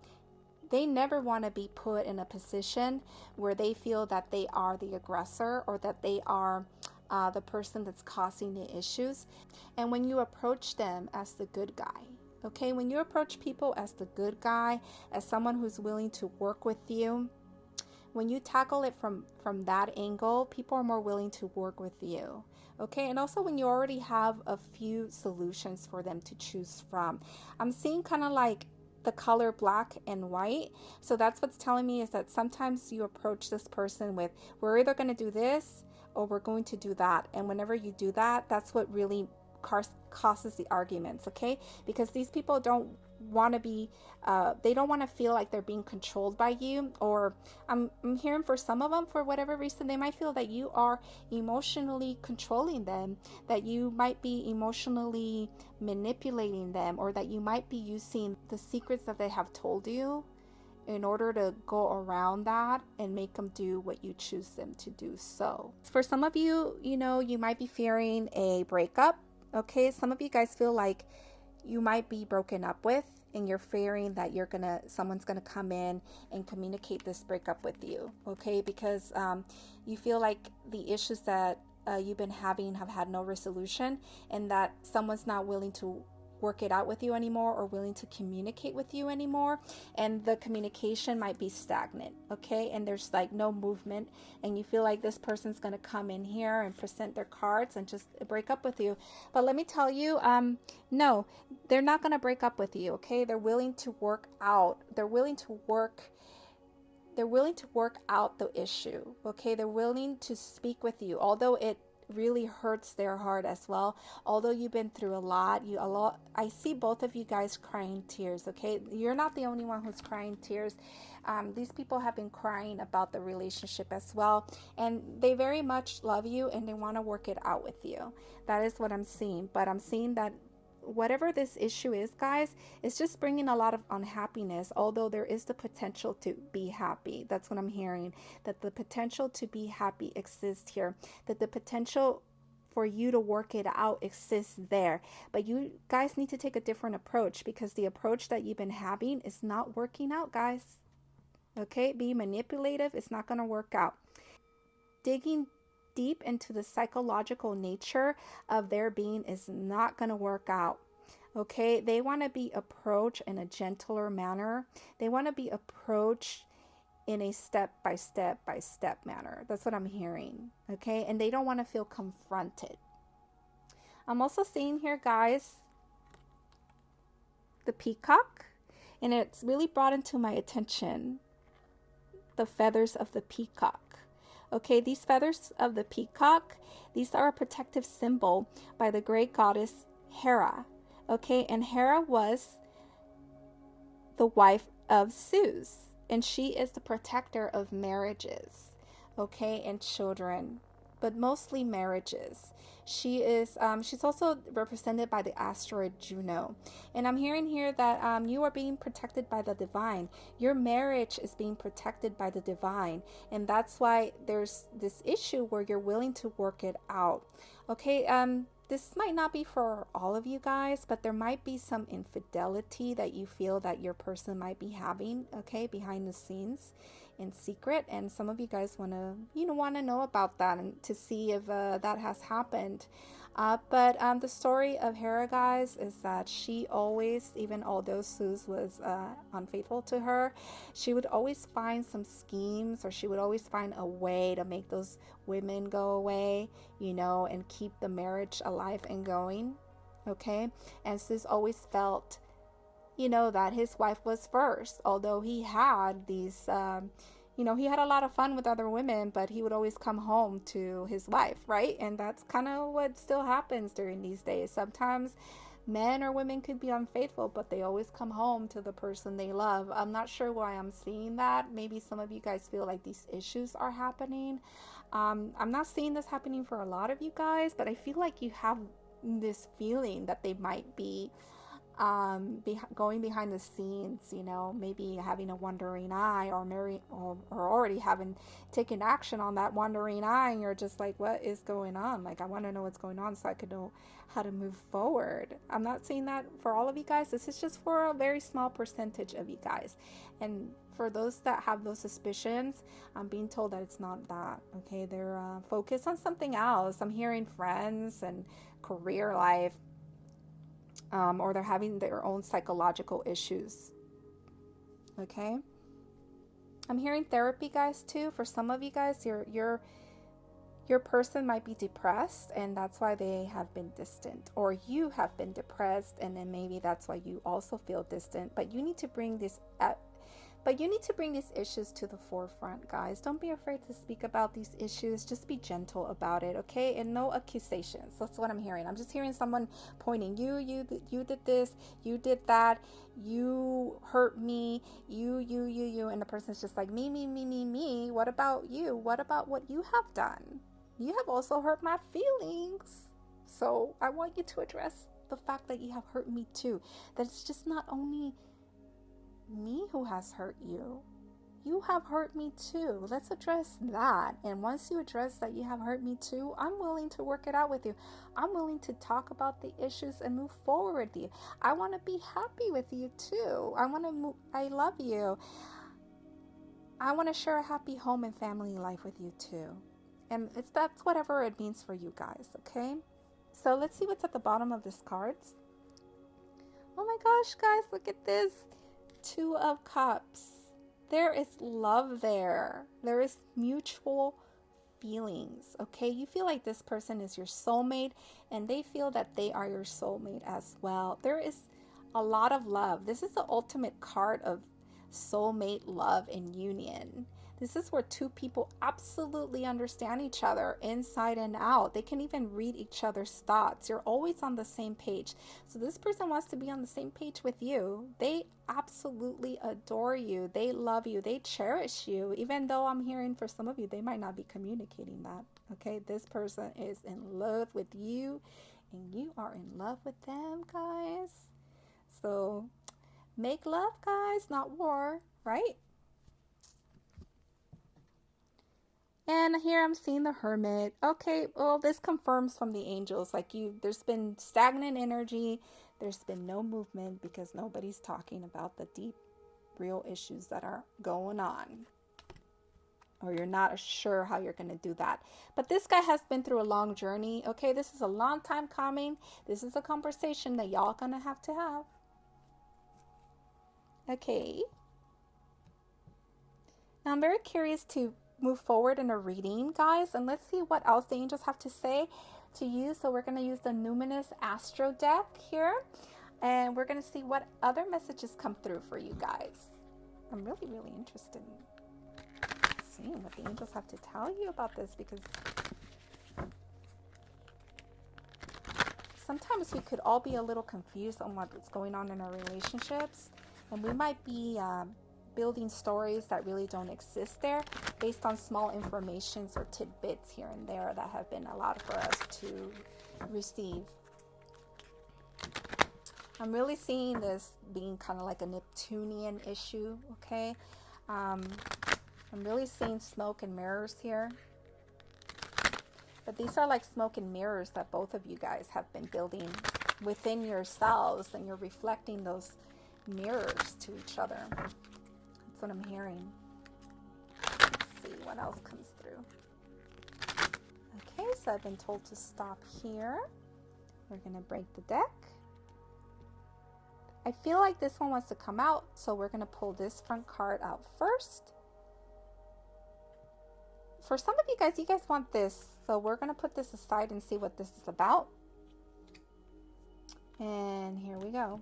they never want to be put in a position where they feel that they are the aggressor or that they are the person that's causing the issues. And when you approach them as the good guy, okay, when you approach people as the good guy, as someone who's willing to work with you, when you tackle it from that angle, people are more willing to work with you, okay? And also when you already have a few solutions for them to choose from. I'm seeing kind of like the color black and white. So that's what's telling me is that sometimes you approach this person with, we're either going to do this or we're going to do that. And whenever you do that, that's what really causes the arguments, okay? Because these people don't want to be they don't want to feel like they're being controlled by you, or I'm hearing for some of them, for whatever reason, they might feel that you are emotionally controlling them, that you might be emotionally manipulating them, or that you might be using the secrets that they have told you in order to go around that and make them do what you choose them to do. So for some of you, you know, you might be fearing a breakup. Okay, some of you guys feel like you might be broken up with, and you're fearing that someone's gonna come in and communicate this breakup with you. Okay, because you feel like the issues that you've been having have had no resolution, and that someone's not willing to work it out with you anymore or willing to communicate with you anymore, and the communication might be stagnant, okay, and there's like no movement, and you feel like this person's going to come in here and present their cards and just break up with you. But let me tell you, no, they're not going to break up with you, okay? They're willing to work out the issue, okay? They're willing to speak with you, although it really hurts their heart as well. Although you've been through a lot, I see both of you guys crying tears, okay? You're not the only one who's crying tears. These people have been crying about the relationship as well, and they very much love you and they want to work it out with you. That is what I'm seeing. But I'm seeing that whatever this issue is, guys, it's just bringing a lot of unhappiness, although there is the potential to be happy. That's what I'm hearing, that the potential to be happy exists here, that the potential for you to work it out exists there. But you guys need to take a different approach, because the approach that you've been having is not working out, guys. Okay, being manipulative is not going to work out. Digging deep into the psychological nature of their being is not going to work out. Okay, they want to be approached in a gentler manner. They want to be approached in a step by step manner. That's what I'm hearing. Okay, and they don't want to feel confronted. I'm also seeing here, guys, the peacock, and it's really brought into my attention the feathers of the peacock. Okay, these feathers of the peacock, these are a protective symbol by the great goddess Hera. Okay, and Hera was the wife of Zeus, and she is the protector of marriages, okay, and children, but mostly marriages. She's also represented by the asteroid Juno. And I'm hearing here that you are being protected by the divine. Your marriage is being protected by the divine. And that's why there's this issue where you're willing to work it out. Okay, this might not be for all of you guys, but there might be some infidelity that you feel that your person might be having, okay, behind the scenes. in secret, and some of you guys want to, you know about that and to see if that has happened. But the story of Hera, guys, is that she always, even although Zeus was unfaithful to her, she would always find some schemes, or she would always find a way to make those women go away, you know, and keep the marriage alive and going. Okay, and Zeus always felt, you know, that his wife was first, although he had these you know, he had a lot of fun with other women, but he would always come home to his wife, right? And that's kind of what still happens during these days. Sometimes men or women could be unfaithful, but they always come home to the person they love. I'm not sure why I'm seeing that. Maybe some of you guys feel like these issues are happening. I'm not seeing this happening for a lot of you guys, but I feel like you have this feeling that they might be going behind the scenes, you know, maybe having a wandering eye, or already having taken action on that wandering eye, and you're just like, what is going on? Like, I want to know what's going on so I could know how to move forward. I'm not saying that for all of you guys. This is just for a very small percentage of you guys. And for those that have those suspicions, I'm being told that it's not that. Okay, they're focused on something else. I'm hearing friends and career life. Or they're having their own psychological issues. Okay, I'm hearing therapy, guys, too. For some of you guys, your person might be depressed, and that's why they have been distant, or you have been depressed, and then maybe that's why you also feel distant. But you need to bring this these issues to the forefront, guys. Don't be afraid to speak about these issues. Just be gentle about it, okay? And no accusations. That's what I'm hearing. I'm just hearing someone pointing, you did this, you did that, you hurt me, you, and the person's just like, me. What about you? What about what you have done? You have also hurt my feelings. So I want you to address the fact that you have hurt me too. That it's just not only me who has hurt you. You have hurt me too. Let's address that. And once you address that you have hurt me too, I'm willing to work it out with you. I'm willing to talk about the issues and move forward with you. I want to be happy with you too. I love you. I want to share a happy home and family life with you too. And that's whatever it means for you guys, okay? So let's see what's at the bottom of this cards. Oh my gosh, guys, look at this. Two of Cups. There is love there. There is mutual feelings, okay? You feel like this person is your soulmate, and they feel that they are your soulmate as well. There is a lot of love. This is the ultimate card of soulmate love and union. This is where two people absolutely understand each other inside and out. They can even read each other's thoughts. You're always on the same page. So this person wants to be on the same page with you. They absolutely adore you. They love you. They cherish you. Even though I'm hearing for some of you, they might not be communicating that. Okay, this person is in love with you, and you are in love with them, guys. So make love, guys, not war, right? And here I'm seeing the Hermit. Okay, well, this confirms from the angels, like there's been stagnant energy. There's been no movement because nobody's talking about the deep, real issues that are going on. Or you're not sure how you're going to do that. But this guy has been through a long journey. Okay, this is a long time coming. This is a conversation that y'all going to have. Okay. Now I'm very curious to move forward in a reading, guys, and let's see what else the angels have to say to you. So we're going to use the Numinous Astro deck here, and we're going to see what other messages come through for you guys. I'm really interested in seeing what the angels have to tell you about this, because sometimes we could all be a little confused on what's going on in our relationships, and we might be building stories that really don't exist there based on small informations or tidbits here and there that have been allowed for us to receive. I'm really seeing this being kind of like a Neptunian issue, okay? I'm really seeing smoke and mirrors here. But these are like smoke and mirrors that both of you guys have been building within yourselves, and you're reflecting those mirrors to each other. What I'm hearing. what else comes through. Okay, so I've been told to stop here. We're going to break the deck. I feel like this one wants to come out, so we're going to pull this front card out first. For some of you guys want this, so we're going to put this aside and see what this is about. And here we go.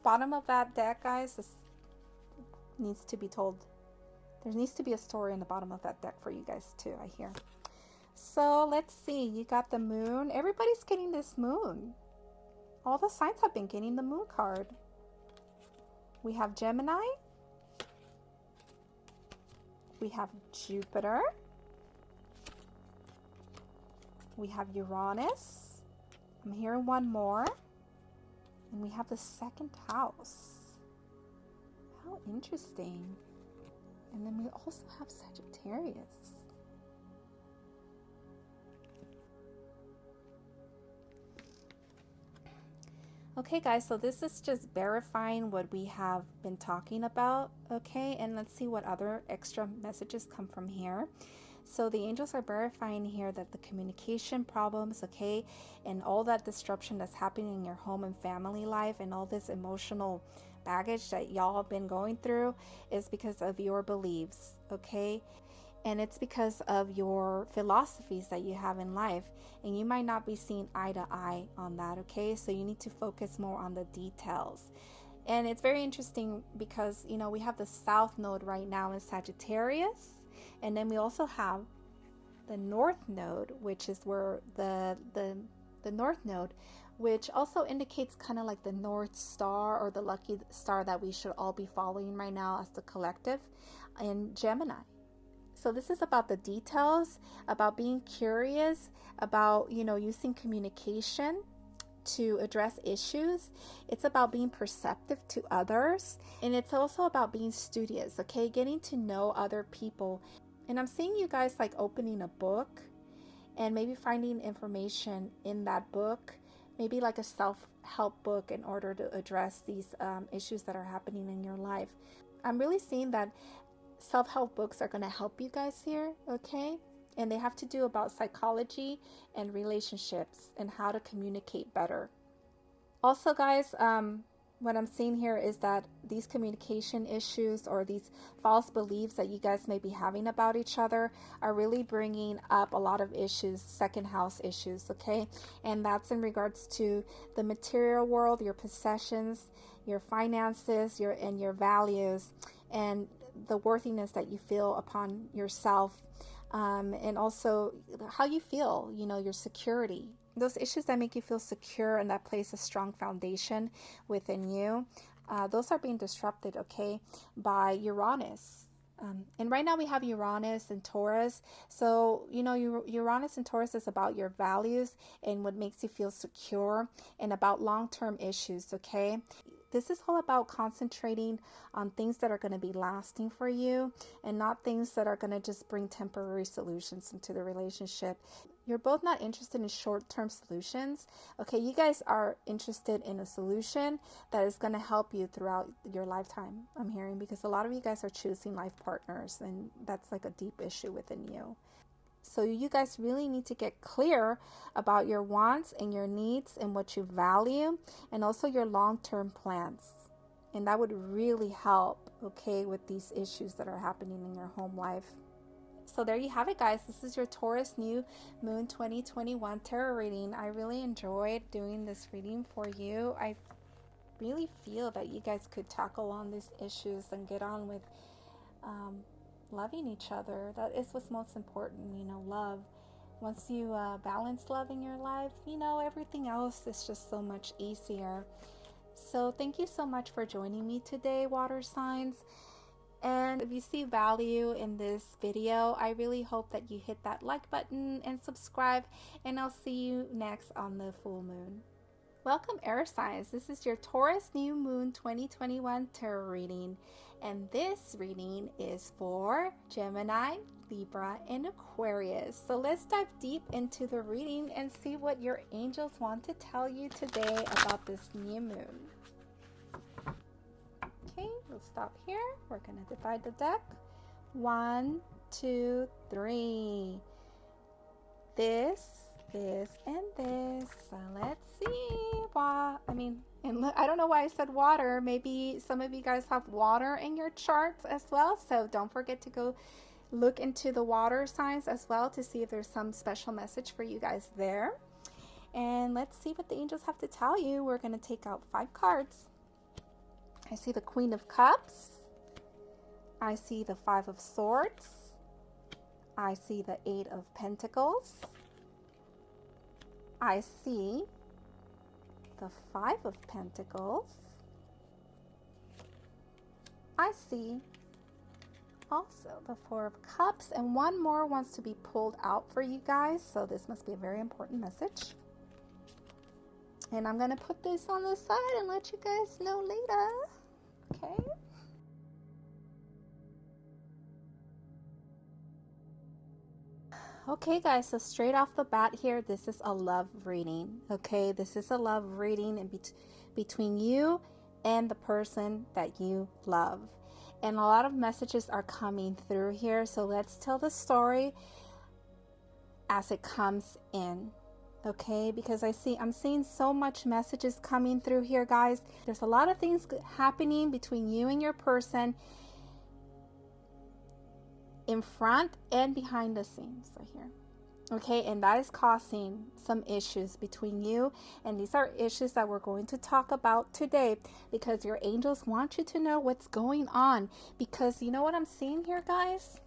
Bottom of that deck, guys, this needs to be told. There needs to be a story in the bottom of that deck for you guys too, I hear. So let's see, you got the moon. Everybody's getting this moon. All the signs have been getting the moon card. We have Gemini. We have Jupiter. We have Uranus. I'm hearing one more. And we have the second house. How interesting. And then we also have Sagittarius. Okay guys, so this is just verifying what we have been talking about, okay? And let's see what other extra messages come from here. So the angels are verifying here that the communication problems, okay, and all that disruption that's happening in your home and family life and all this emotional baggage that y'all have been going through is because of your beliefs, okay? And it's because of your philosophies that you have in life. And you might not be seeing eye to eye on that, okay? So you need to focus more on the details. And it's very interesting because, you know, we have the South Node right now in Sagittarius. And then we also have the North Node, which is where the North Node, which also indicates kind of like the North Star or the lucky star that we should all be following right now as the collective in Gemini. So this is about the details, about being curious, about, you know, using communication to address issues. It's about being perceptive to others. And it's also about being studious, okay? Getting to know other people. And I'm seeing you guys like opening a book and maybe finding information in that book, maybe like a self-help book in order to address these issues that are happening in your life. I'm really seeing that self-help books are going to help you guys here, okay? And they have to do about psychology and relationships and how to communicate better. Also, guys, what I'm seeing here is that these communication issues or these false beliefs that you guys may be having about each other are really bringing up a lot of issues, second house issues, okay? And that's in regards to the material world, your possessions, your finances, and your values, and the worthiness that you feel upon yourself, and also how you feel, you know, your security. Those issues that make you feel secure and that place a strong foundation within you, those are being disrupted, okay, by Uranus. And right now we have Uranus and Taurus. So, you know, Uranus and Taurus is about your values and what makes you feel secure and about long-term issues, okay? This is all about concentrating on things that are going to be lasting for you and not things that are going to just bring temporary solutions into the relationship. You're both not interested in short-term solutions. Okay, you guys are interested in a solution that is going to help you throughout your lifetime, I'm hearing, because a lot of you guys are choosing life partners, and that's like a deep issue within you. So you guys really need to get clear about your wants and your needs and what you value, and also your long-term plans. And that would really help, okay, with these issues that are happening in your home life. So there you have it, guys. This is your Taurus New Moon 2021 tarot reading. I really enjoyed doing this reading for you. I really feel that you guys could tackle on these issues and get on with loving each other. That is what's most important, you know, love. Once you balance love in your life, you know, everything else is just so much easier. So thank you so much for joining me today, water signs. And if you see value in this video, I really hope that you hit that like button and subscribe, and I'll see you next on the full moon. Welcome, air signs. This is your Taurus New Moon 2021 tarot reading, and this reading is for Gemini, Libra, and Aquarius. So let's dive deep into the reading and see what your angels want to tell you today about this new moon. Okay, we'll stop here. We're going to divide the deck. 1, 2, 3. This, and this. So let's see. Wow. And I don't know why I said water. Maybe some of you guys have water in your charts as well. So don't forget to go look into the water signs as well to see if there's some special message for you guys there. And let's see what the angels have to tell you. We're going to take out 5 cards. I see the Queen of Cups. I see the 5 of Swords. I see the 8 of Pentacles. I see the 5 of Pentacles. I see also the 4 of Cups, and one more wants to be pulled out for you guys, so this must be a very important message. And I'm going to put this on the side and let you guys know later. Okay. Okay guys, so straight off the bat here, this is a love reading. Okay, this is a love reading in between you and the person that you love. And a lot of messages are coming through here, so let's tell the story as it comes in. Okay, because I'm seeing so much messages coming through here, guys. There's a lot of things happening between you and your person, in front and behind the scenes right here. Okay, and that is causing some issues between you, and these are issues that we're going to talk about today, because your angels want you to know what's going on. Because you know what I'm seeing here, guys?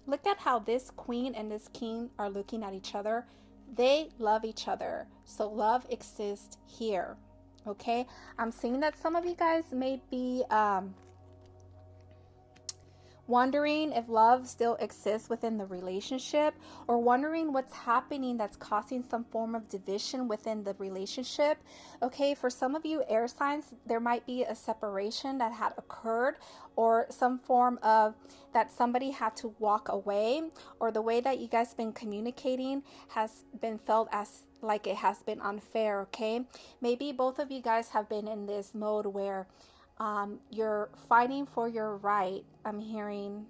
Look at how this queen and this king are looking at each other. They love each other, so love exists here. Okay, I'm seeing that some of you guys may be wondering if love still exists within the relationship, or wondering what's happening that's causing some form of division within the relationship. Okay, for some of you air signs, there might be a separation that had occurred, or some form of that somebody had to walk away, or the way that you guys been communicating has been felt as like it has been unfair. Okay, maybe both of you guys have been in this mode where you're fighting for your right. I'm hearing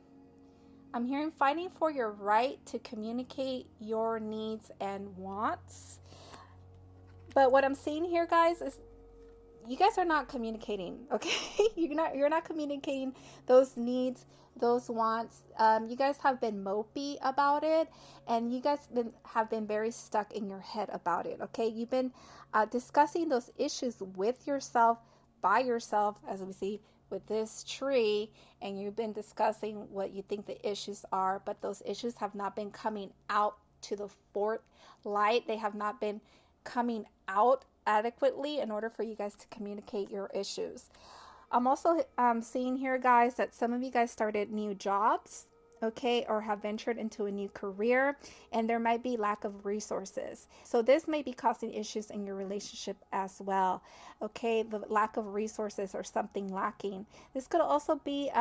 fighting for your right to communicate your needs and wants. But what I'm seeing here, guys, is you guys are not communicating. Okay, you're not communicating those needs, those wants. You guys have been mopey about it, and you guys have been very stuck in your head about it. Okay, you've been discussing those issues with yourself, by yourself, as we see with this tree, and you've been discussing what you think the issues are, but those issues have not been coming out to the light. They have not been coming out adequately in order for you guys to communicate your issues. I'm also seeing here, guys, that some of you guys started new jobs. Okay, or have ventured into a new career, and there might be lack of resources. So this may be causing issues in your relationship as well. Okay, the lack of resources or something lacking. This could also be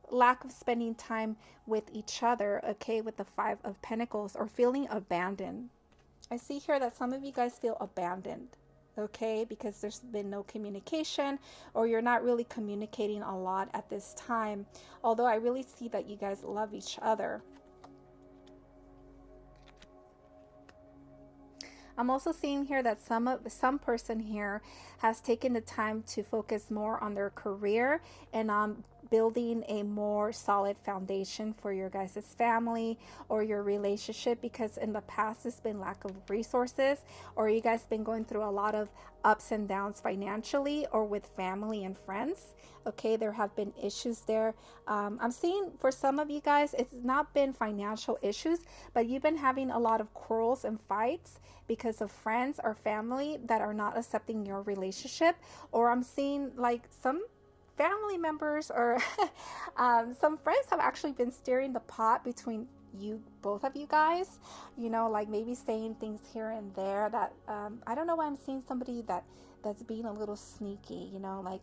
lack of spending time with each other. Okay, with the 5 of Pentacles, or feeling abandoned. I see here that some of you guys feel abandoned. Okay, because there's been no communication, or you're not really communicating a lot at this time, although I really see that you guys love each other. I'm also seeing here that some person here has taken the time to focus more on their career and on building a more solid foundation for your guys' family or your relationship, because in the past it's been lack of resources, or you guys been going through a lot of ups and downs financially or with family and friends. Okay, there have been issues there. I'm seeing for some of you guys it's not been financial issues, but you've been having a lot of quarrels and fights because of friends or family that are not accepting your relationship. Or I'm seeing like some family members or some friends have actually been stirring the pot between both of you guys, you know, like maybe saying things here and there that I don't know why I'm seeing somebody that's being a little sneaky, you know, like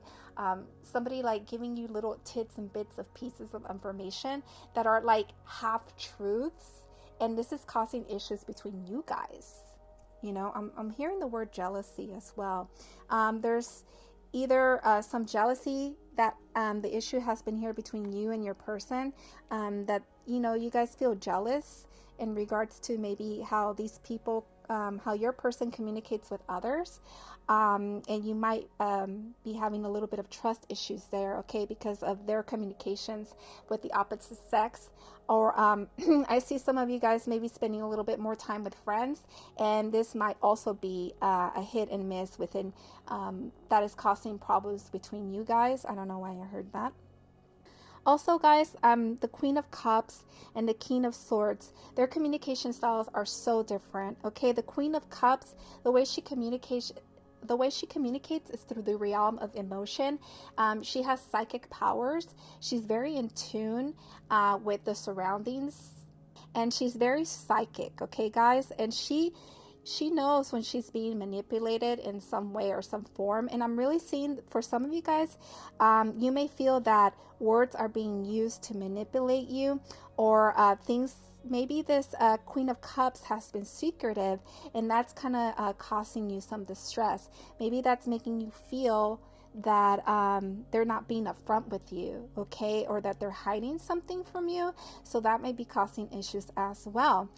somebody like giving you little tidbits and bits of pieces of information that are like half truths, and this is causing issues between you guys. You know, I'm hearing the word jealousy as well. There's either some jealousy that the issue has been here between you and your person, that, you know, you guys feel jealous in regards to maybe how these people, how your person communicates with others. And you might be having a little bit of trust issues there, okay, because of their communications with the opposite sex. Or I see some of you guys maybe spending a little bit more time with friends, and this might also be a hit and miss within that is causing problems between you guys. I don't know why I heard that. Also, guys, the Queen of Cups and the King of Swords, their communication styles are so different. Okay, the Queen of Cups, the way she communicates is through the realm of emotion. She has psychic powers. She's very in tune with the surroundings, and she's very psychic. Okay, guys, and she knows when she's being manipulated in some way or some form. And I'm really seeing, for some of you guys, you may feel that words are being used to manipulate you, or things. Maybe this Queen of Cups has been secretive, and that's kind of causing you some distress. Maybe that's making you feel that they're not being upfront with you, okay, or that they're hiding something from you. So that may be causing issues as well.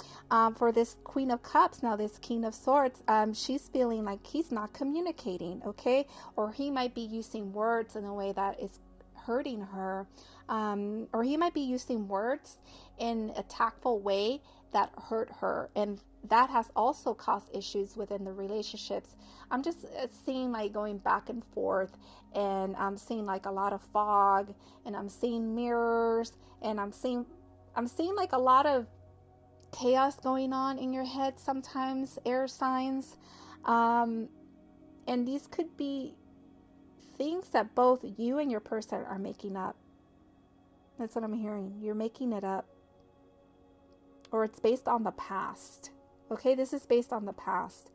For this Queen of Cups, now this King of Swords, she's feeling like he's not communicating, okay, or he might be using words in a way that is hurting her, or he might be using words in a tactful way that hurt her, and that has also caused issues within the relationships. I'm just seeing like going back and forth, and I'm seeing like a lot of fog, and I'm seeing mirrors, and I'm seeing like a lot of chaos going on in your head sometimes, air signs, and these could be things that both you and your person are making up. That's what I'm hearing. You're making it up. Or it's based on the past. Okay, this is based on the past.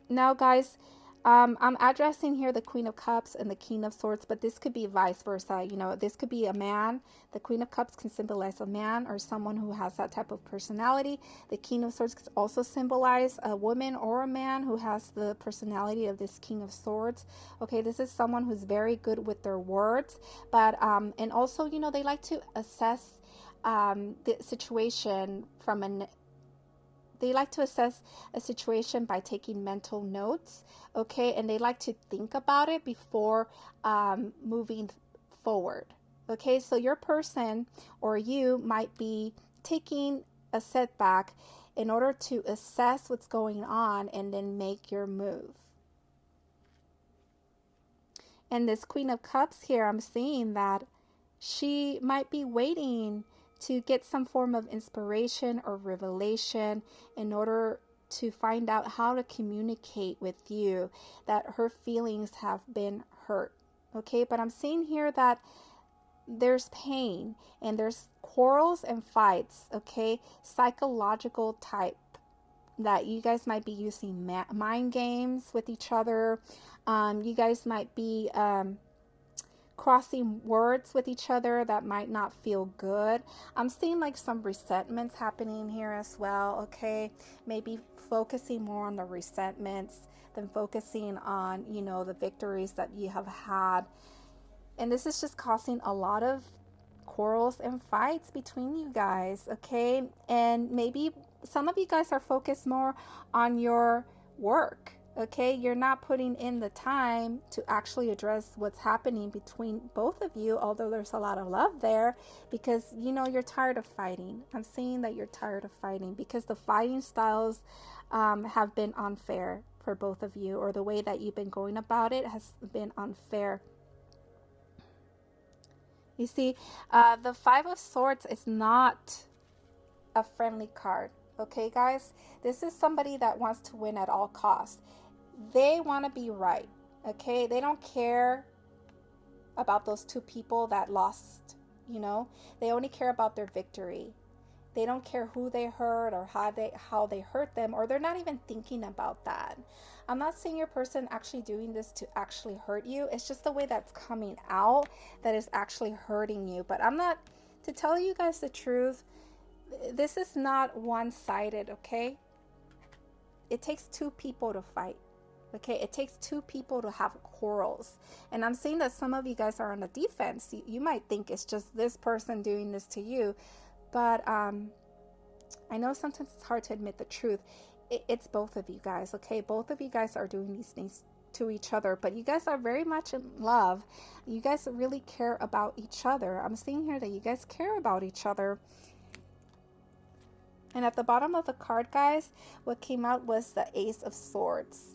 Now, guys, I'm addressing here the Queen of Cups and the King of Swords, but this could be vice versa. You know, this could be a man. The Queen of Cups can symbolize a man or someone who has that type of personality. The King of Swords could also symbolize a woman or a man who has the personality of this King of Swords. Okay, this is someone who's very good with their words, but and also, you know, they like to assess the situation from they like to assess a situation by taking mental notes, okay? And they like to think about it before moving forward, okay? So your person or you might be taking a setback in order to assess what's going on and then make your move. And this Queen of Cups here, I'm seeing that she might be waiting to get some form of inspiration or revelation in order to find out how to communicate with you, that her feelings have been hurt, okay? But I'm seeing here that there's pain and there's quarrels and fights, okay? Psychological type, that you guys might be using mind games with each other. You guys might be crossing words with each other that might not feel good. I'm seeing like some resentments happening here as well, okay? Maybe focusing more on the resentments than focusing on, you know, the victories that you have had. And this is just causing a lot of quarrels and fights between you guys, okay? And maybe some of you guys are focused more on your work, okay? You're not putting in the time to actually address what's happening between both of you, although there's a lot of love there, because, you know, you're tired of fighting. I'm seeing that you're tired of fighting because the fighting styles have been unfair for both of you, or the way that you've been going about it has been unfair. You see, the Five of Swords is not a friendly card, okay, guys? This is somebody that wants to win at all costs. They want to be right, okay? They don't care about those two people that lost, you know? They only care about their victory. They don't care who they hurt or how they hurt them, or they're not even thinking about that. I'm not saying your person actually doing this to actually hurt you. It's just the way that's coming out that is actually hurting you. But I'm not, to tell you guys the truth, this is not one-sided, okay? It takes two people to fight, Okay, it takes two people to have quarrels. And I'm saying that some of you guys are on the defense. You might think it's just this person doing this to you, but I know sometimes it's hard to admit the truth. It's both of you guys, okay? Both of you guys are doing these things to each other, but you guys are very much in love. You guys really care about each other. I'm seeing here that you guys care about each other. And at the bottom of the card, guys, what came out was the Ace of Swords.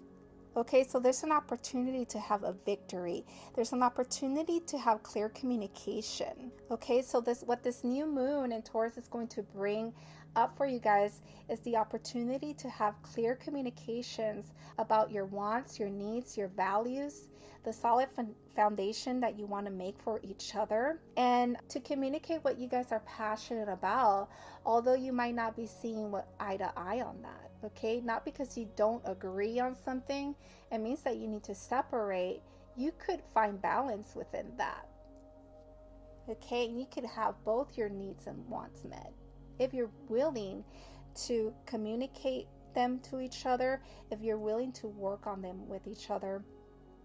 Okay, so there's an opportunity to have a victory. There's an opportunity to have clear communication. Okay, so what this new moon in Taurus is going to bring up for you guys is the opportunity to have clear communications about your wants, your needs, your values, the solid foundation that you want to make for each other, and to communicate what you guys are passionate about, although you might not be seeing eye to eye on that. Okay, not because you don't agree on something, it means that you need to separate. You could find balance within that. Okay, and you could have both your needs and wants met if you're willing to communicate them to each other, if you're willing to work on them with each other.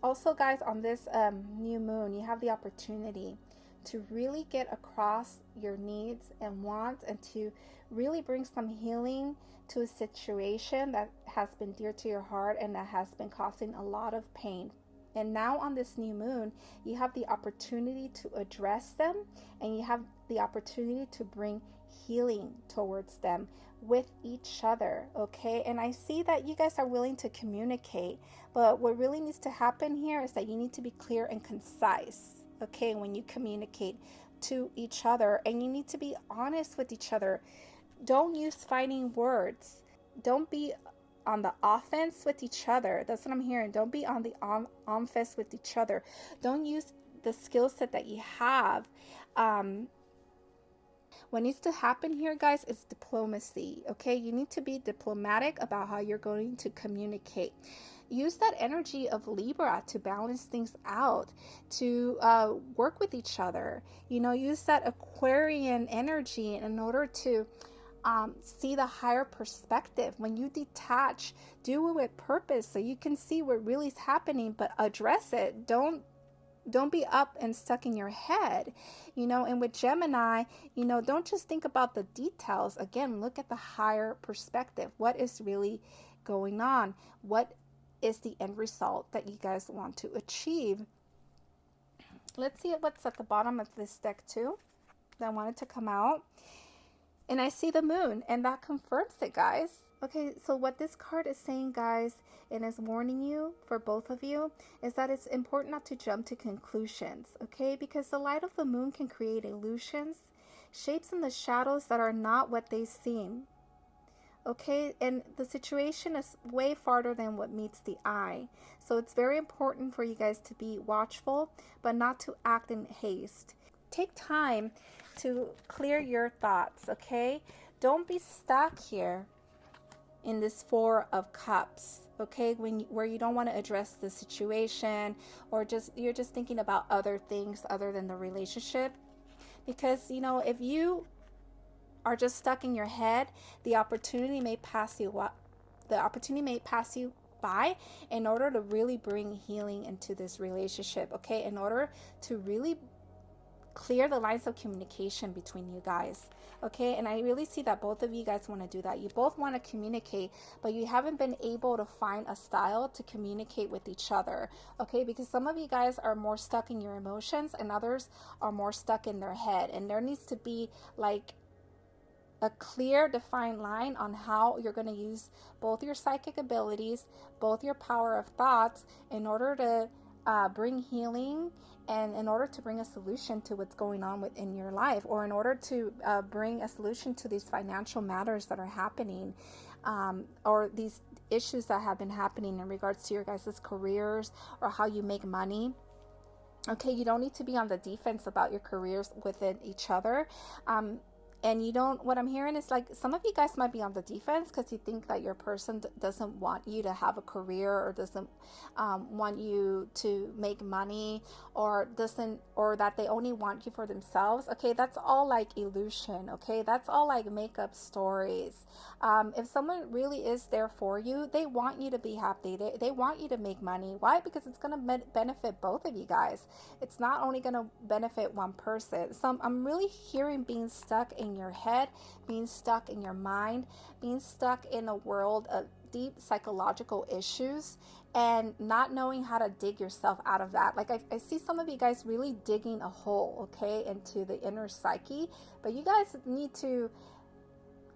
Also, guys, on this new moon, you have the opportunity to really get across your needs and wants, and to really bring some healing to a situation that has been dear to your heart and that has been causing a lot of pain. And now on this new moon, you have the opportunity to address them, and you have the opportunity to bring healing towards them with each other. Okay, and I see that you guys are willing to communicate, but what really needs to happen here is that you need to be clear and concise. Okay, when you communicate to each other, and you need to be honest with each other. Don't use fighting words. Don't be on the offense with each other. That's what I'm hearing. Don't be on the offense with each other. Don't use the skill set that you have. What needs to happen here, guys, is diplomacy. Okay, you need to be diplomatic about how you're going to communicate. Use that energy of Libra to balance things out, to work with each other. You know, use that Aquarian energy in order to see the higher perspective. When you detach, do it with purpose so you can see what really is happening, but address it. Don't be up and stuck in your head, you know. And with Gemini, you know, don't just think about the details. Again, look at the higher perspective. What is really going on? What is the end result that you guys want to achieve? Let's see what's at the bottom of this deck too that wanted to come out. And I see the moon, and that confirms it, guys. Okay, so what this card is saying, guys, and is warning you for both of you, is that it's important not to jump to conclusions, okay? Because the light of the moon can create illusions, shapes in the shadows that are not what they seem. Okay, and the situation is way farther than what meets the eye. So it's very important for you guys to be watchful, but not to act in haste. Take time to clear your thoughts, okay? Don't be stuck here in this Four of Cups, okay? Where you don't want to address the situation, or you're just thinking about other things other than the relationship. Because, you know, if you are just stuck in your head, the opportunity may pass you by in order to really bring healing into this relationship, okay? In order to really clear the lines of communication between you guys, okay? And I really see that both of you guys want to do that. You both want to communicate, but you haven't been able to find a style to communicate with each other, okay? Because some of you guys are more stuck in your emotions, and others are more stuck in their head. And there needs to be like a clear, defined line on how you're going to use both your psychic abilities, both your power of thoughts, in order to bring healing, and in order to bring a solution to what's going on within your life, or in order to bring a solution to these financial matters that are happening, or these issues that have been happening in regards to your guys' careers or how you make money. Okay, you don't need to be on the defense about your careers within each other. And you don't, what I'm hearing is like some of you guys might be on the defense because you think that your person doesn't want you to have a career, or doesn't want you to make money, or doesn't, or that they only want you for themselves. Okay, that's all like illusion. Okay, that's all like make-up stories. If someone really is there for you, they want you to be happy. They want you to make money. Why? Because it's going to benefit both of you guys. It's not only going to benefit one person. So I'm really hearing being stuck in your head, being stuck in your mind, being stuck in a world of deep psychological issues, and not knowing how to dig yourself out of that. Like I see some of you guys really digging a hole, okay, into the inner psyche, but you guys need to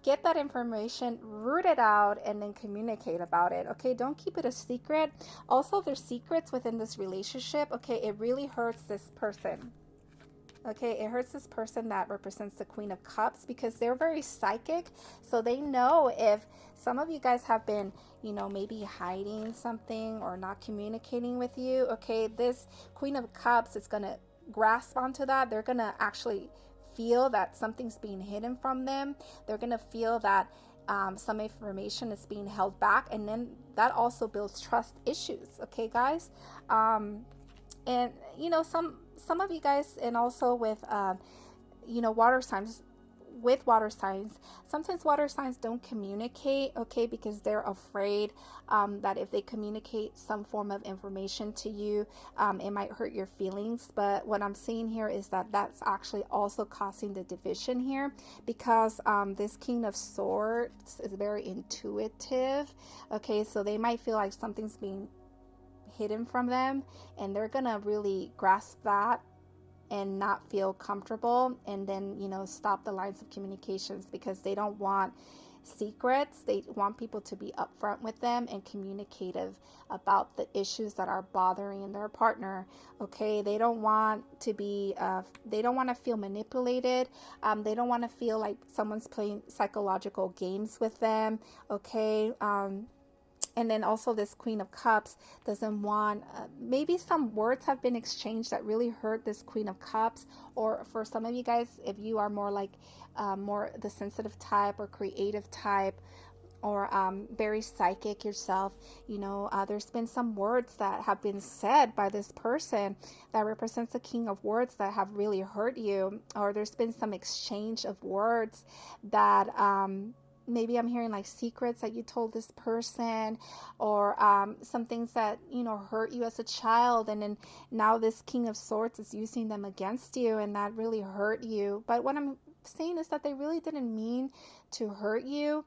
get that information, root it out, and then communicate about it. Okay, don't keep it a secret. Also, if there's secrets within this relationship, okay, it really hurts this person. Okay, it hurts this person that represents the Queen of Cups, because they're very psychic. So they know if some of you guys have been, you know, maybe hiding something or not communicating with you. Okay, this Queen of Cups is going to grasp onto that. They're going to actually feel that something's being hidden from them. They're going to feel that some information is being held back. And then that also builds trust issues. Okay, guys? And, you know, some of you guys, and also with, you know, water signs, sometimes water signs don't communicate, okay, because they're afraid that if they communicate some form of information to you, it might hurt your feelings. But what I'm seeing here is that that's actually also causing the division here, because this King of Swords is very intuitive, okay, so they might feel like something's being hidden from them, and they're gonna really grasp that and not feel comfortable, and then, you know, stop the lines of communications, because they don't want secrets. They want people to be upfront with them and communicative about the issues that are bothering their partner. Okay, they don't want to be they don't want to feel manipulated. They don't want to feel like someone's playing psychological games with them. Okay, and then also this Queen of Cups doesn't want, maybe some words have been exchanged that really hurt this Queen of Cups. Or for some of you guys, if you are more like more the sensitive type or creative type, or very psychic yourself, you know, there's been some words that have been said by this person that represents the King of Words that have really hurt you. Or there's been some exchange of words that maybe I'm hearing like secrets that you told this person, or some things that, you know, hurt you as a child, and then now this King of Swords is using them against you, and that really hurt you. But what I'm saying is that they really didn't mean to hurt you.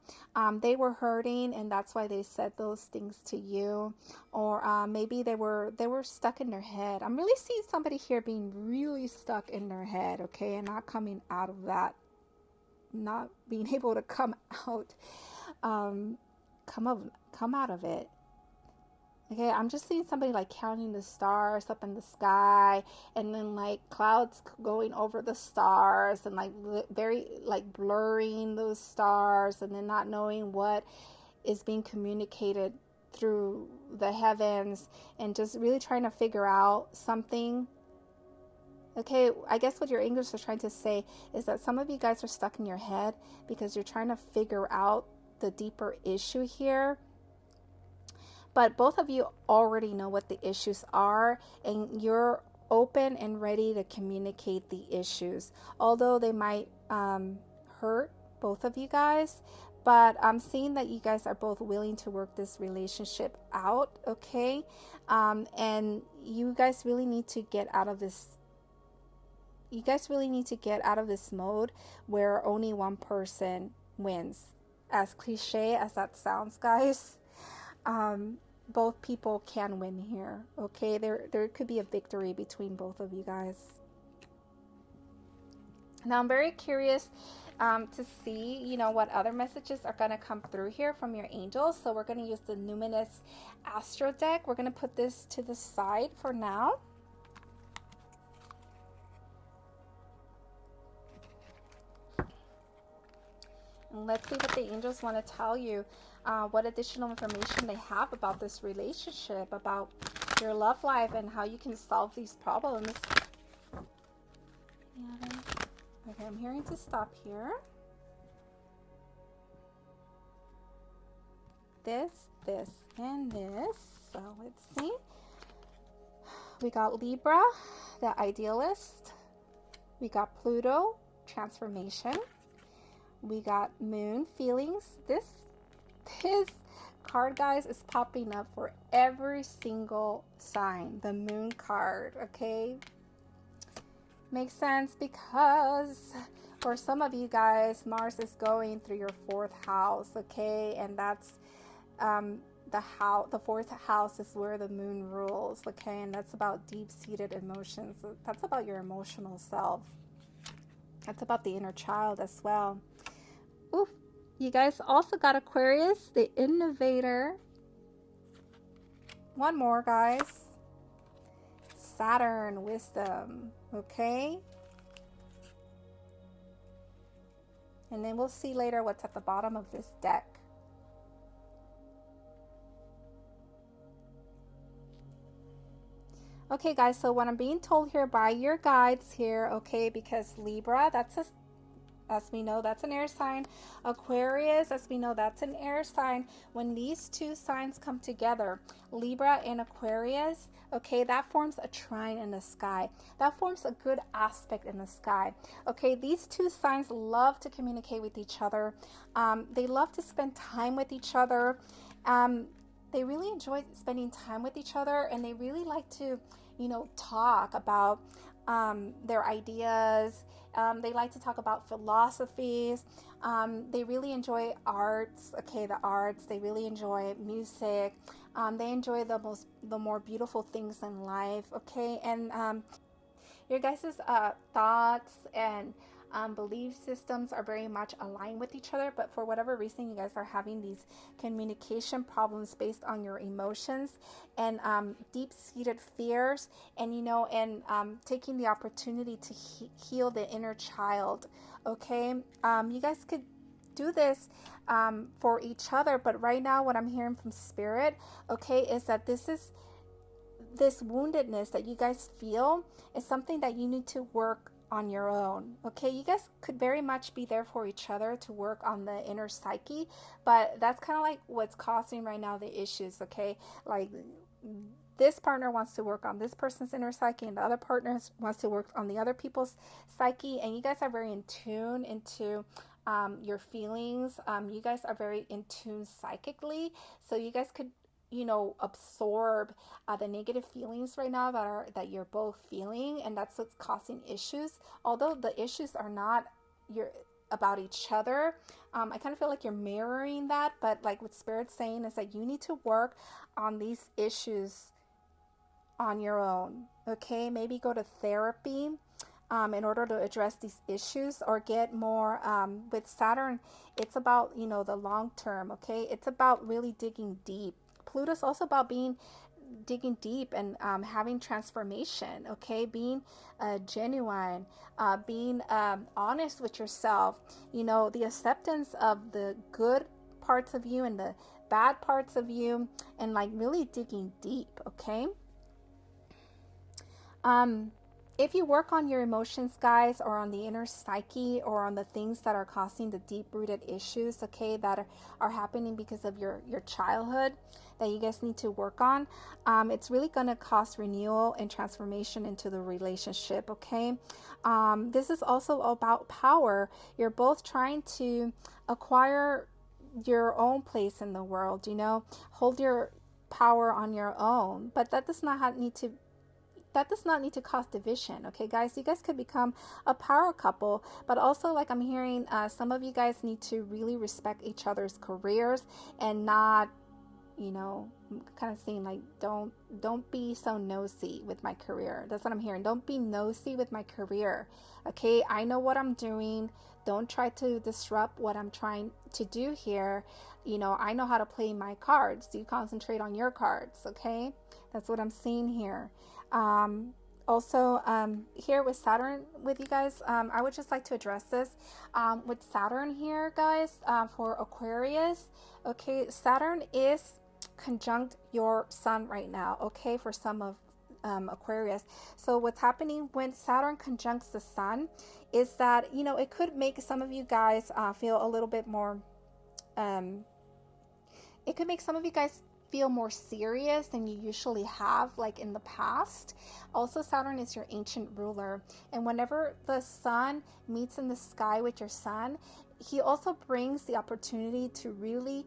They were hurting, and that's why they said those things to you. Or maybe they were stuck in their head. I'm really seeing somebody here being really stuck in their head, okay, and not coming out of that, not being able to come out of it. Okay, I'm just seeing somebody like counting the stars up in the sky, and then like clouds going over the stars, and like very like blurring those stars, and then not knowing what is being communicated through the heavens, and just really trying to figure out something. Okay, I guess what your angels are trying to say is that some of you guys are stuck in your head because you're trying to figure out the deeper issue here. But both of you already know what the issues are, and you're open and ready to communicate the issues. Although they might hurt both of you guys, but I'm seeing that you guys are both willing to work this relationship out, okay? And you guys really need to get out of this. You guys really need to get out of this mode where only one person wins. As cliche as that sounds, guys, both people can win here, okay? There could be a victory between both of you guys. Now, I'm very curious to see, you know, what other messages are going to come through here from your angels. So we're going to use the Numinous Astro deck. We're going to put this to the side for now. And let's see what the angels want to tell you, what additional information they have about this relationship, about your love life, and how you can solve these problems. Yeah. Okay, I'm hearing to stop here. This, and this. So let's see. We got Libra, the idealist. We got Pluto, transformation. We got Moon, feelings. This card, guys, is popping up for every single sign. The Moon card, okay? Makes sense because for some of you guys, Mars is going through your 4th house, okay? And that's the 4th house is where the Moon rules, okay? And that's about deep-seated emotions. That's about your emotional self. That's about the inner child as well. Oof. You guys also got Aquarius, the innovator. One more, guys. Saturn, wisdom, okay? And then we'll see later what's at the bottom of this deck. Okay, guys, so what I'm being told here by your guides here, okay, because Libra, as we know, that's an air sign. Aquarius, as we know, that's an air sign. When these two signs come together, Libra and Aquarius, okay, that forms a trine in the sky. That forms a good aspect in the sky. Okay, these two signs love to communicate with each other. They love to spend time with each other. They really enjoy spending time with each other, and they really like to, talk about their ideas. They like to talk about philosophies. They really enjoy arts. Okay, the arts. They really enjoy music. They enjoy the more beautiful things in life. Okay, and your guys' thoughts and belief systems are very much aligned with each other, but for whatever reason, you guys are having these communication problems based on your emotions and deep-seated fears, and taking the opportunity to heal the inner child. Okay, you guys could do this for each other, but right now, what I'm hearing from Spirit, okay, is that this woundedness that you guys feel is something that you need to work on your own. Okay, you guys could very much be there for each other to work on the inner psyche, but that's kind of like what's causing right now the issues. Okay, like this partner wants to work on this person's inner psyche, and the other partner wants to work on the other people's psyche, and you guys are very in tune into your feelings. You guys are very in tune psychically, so you guys could absorb the negative feelings right now that you're both feeling, and that's what's causing issues. Although the issues are not about each other, I kind of feel like you're mirroring that, but like what Spirit's saying is that you need to work on these issues on your own. Okay, maybe go to therapy in order to address these issues, or get more with Saturn. It's about the long term. Okay, it's about really digging deep. Pluto's also about digging deep and having transformation. Okay, being genuine, being honest with yourself. The acceptance of the good parts of you and the bad parts of you, and like really digging deep. Okay. If you work on your emotions, guys, or on the inner psyche, or on the things that are causing the deep-rooted issues, okay, that are happening because of your childhood that you guys need to work on, it's really going to cause renewal and transformation into the relationship, okay? This is also about power. You're both trying to acquire your own place in the world, hold your power on your own, but that does not need to cause division. Okay, guys, you guys could become a power couple, but also, like I'm hearing, some of you guys need to really respect each other's careers and not, I'm kind of saying like, don't be so nosy with my career. That's what I'm hearing. Don't be nosy with my career. Okay, I know what I'm doing. Don't try to disrupt what I'm trying to do here. I know how to play my cards. You concentrate on your cards. Okay, that's what I'm seeing here. Also, here with Saturn with you guys, I would just like to address this with Saturn here, guys, for Aquarius. Okay, Saturn is conjunct your sun right now. Okay, for some of Aquarius. So what's happening when Saturn conjuncts the sun is that, you know, it could make some of you guys feel a little bit more, it could make some of you guys feel more serious than you usually have, like in the past. Also, Saturn is your ancient ruler, and whenever the sun meets in the sky with your sun, he also brings the opportunity to really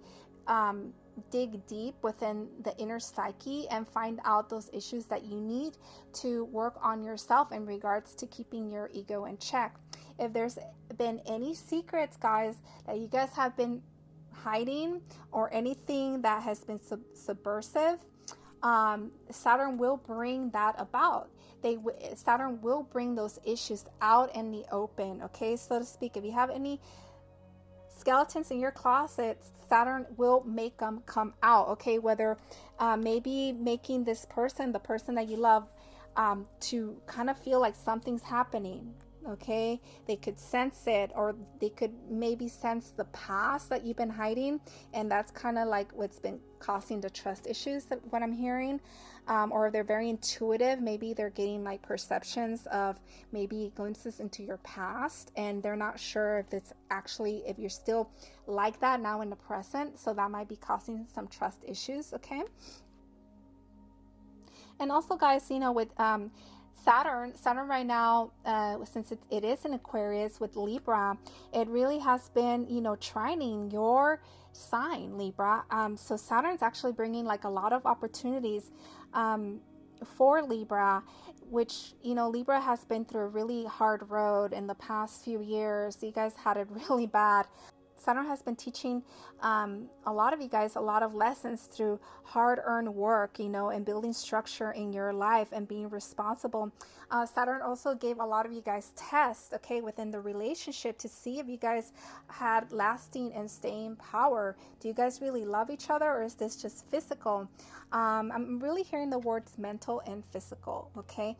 dig deep within the inner psyche and find out those issues that you need to work on yourself in regards to keeping your ego in check. If there's been any secrets, guys, that you guys have been hiding, or anything that has been subversive, Saturn will bring that about. Saturn will bring those issues out in the open, okay, so to speak. If you have any skeletons in your closet, Saturn will make them come out, okay? Whether maybe making this person, the person that you love, to kind of feel like something's happening, okay? They could sense it, or they could maybe sense the past that you've been hiding, and that's kind of like what's been causing the trust issues, that what I'm hearing. Or they're very intuitive. Maybe they're getting like perceptions of maybe glimpses into your past, and they're not sure if it's actually, if you're still like that now in the present. So that might be causing some trust issues, okay? And also, guys, you know, with Saturn right now, since it is in Aquarius with Libra, it really has been, you know, trining your sign, Libra. So Saturn's actually bringing like a lot of opportunities for Libra, which, you know, Libra has been through a really hard road in the past few years. You guys had it really bad. Saturn has been teaching a lot of you guys a lot of lessons through hard-earned work, you know, and building structure in your life and being responsible. Saturn also gave a lot of you guys tests, okay, within the relationship to see if you guys had lasting and staying power. Do you guys really love each other, or is this just physical? I'm really hearing the words mental and physical, okay?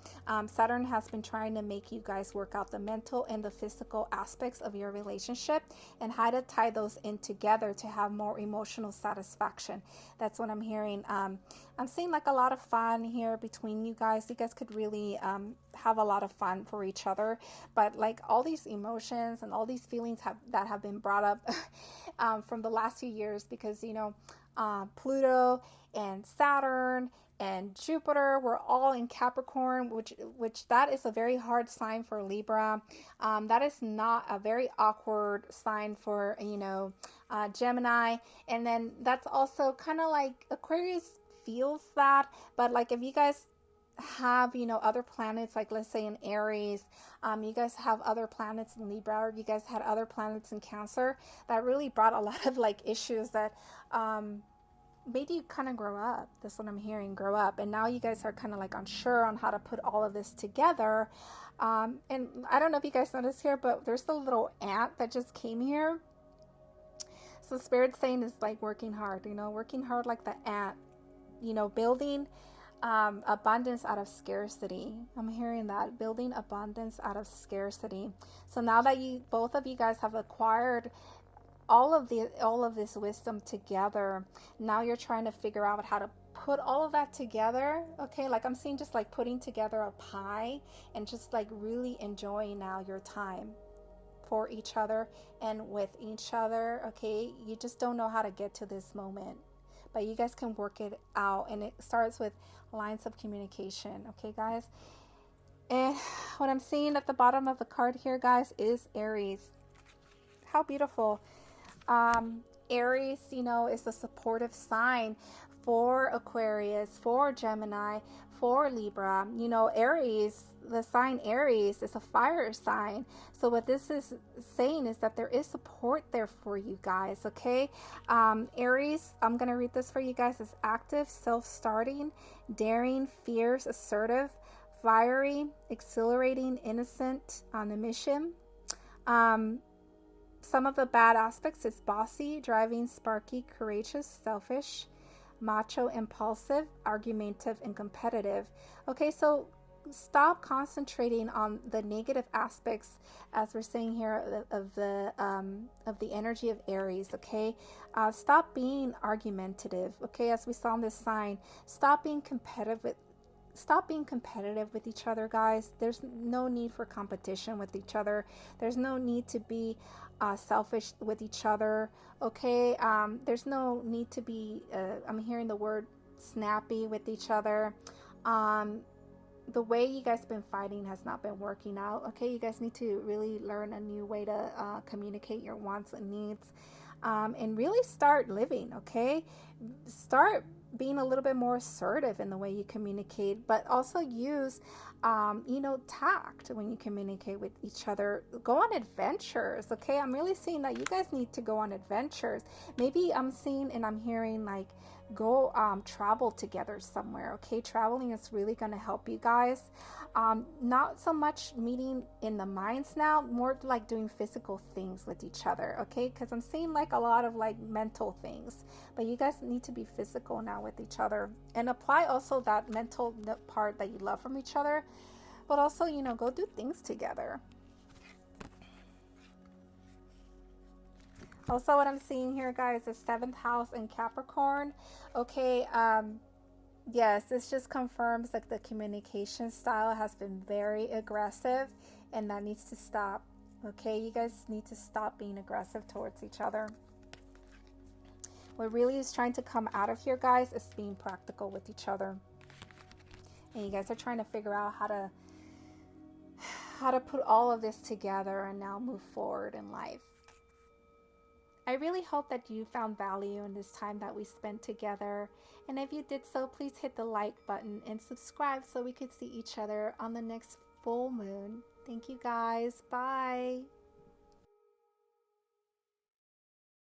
Saturn has been trying to make you guys work out the mental and the physical aspects of your relationship, and how to tie those in together to have more emotional satisfaction. That's what I'm hearing. I'm seeing like a lot of fun here between you guys. You guys could really have a lot of fun for each other, but like all these emotions and all these feelings that have been brought up from the last few years, because, you know, Pluto and Saturn and Jupiter were all in Capricorn, which that is a very hard sign for Libra. That is not a very awkward sign for, you know, Gemini. And then that's also kind of like Aquarius feels that, but like if you guys have, you know, other planets, like let's say in Aries, you guys have other planets in Libra, or you guys had other planets in Cancer, that really brought a lot of like issues that made you kind of grow up. That's what I'm hearing, grow up. And now you guys are kind of like unsure on how to put all of this together. And I don't know if you guys noticed here, but there's the little ant that just came here. So Spirit's saying is like working hard, you know, working hard like the ant, you know, building abundance out of scarcity. I'm hearing that, building abundance out of scarcity. So now that both of you guys have acquired all of this wisdom together, now you're trying to figure out how to put all of that together, okay? Like I'm seeing just like putting together a pie and just like really enjoying now your time for each other and with each other, okay? You just don't know how to get to this moment, but you guys can work it out, and it starts with lines of communication, okay, guys? And what I'm seeing at the bottom of the card here, guys, is Aries. How beautiful. Aries, you know, is a supportive sign for Aquarius, for Gemini, for Libra. You know, Aries, the sign Aries is a fire sign. So what this is saying is that there is support there for you guys, okay? Aries, I'm going to read this for you guys, is active, self-starting, daring, fierce, assertive, fiery, exhilarating, innocent, on a mission. Some of the bad aspects is bossy, driving, sparky, courageous, selfish, macho, impulsive, argumentative, and competitive. Okay, so stop concentrating on the negative aspects, as we're saying here, of the energy of Aries. Okay, stop being argumentative. Okay, as we saw in this sign, stop being competitive with stop being competitive with each other, guys. There's no need for competition with each other. There's no need to be selfish with each other, okay? There's no need to be, I'm hearing the word snappy with each other. The way you guys been fighting has not been working out, okay? You guys need to really learn a new way to communicate your wants and needs, and really start living, okay? Start being a little bit more assertive in the way you communicate, but also use, tact when you communicate with each other. Go on adventures, okay? I'm really seeing that you guys need to go on adventures. Maybe I'm seeing and I'm hearing like go travel together somewhere, okay? Traveling is really going to help you guys. Not so much meeting in the minds now, more like doing physical things with each other, okay? Because I'm seeing like a lot of like mental things, but you guys need to be physical now with each other, and apply also that mental part that you love from each other, but also, go do things together. Also, what I'm seeing here, guys, is 7th house in Capricorn. Okay, yes, this just confirms that the communication style has been very aggressive, and that needs to stop. Okay, you guys need to stop being aggressive towards each other. What really is trying to come out of here, guys, is being practical with each other. And you guys are trying to figure out how to put all of this together and now move forward in life. I really hope that you found value in this time that we spent together. And if you did so, please hit the like button and subscribe so we could see each other on the next full moon. Thank you, guys. Bye.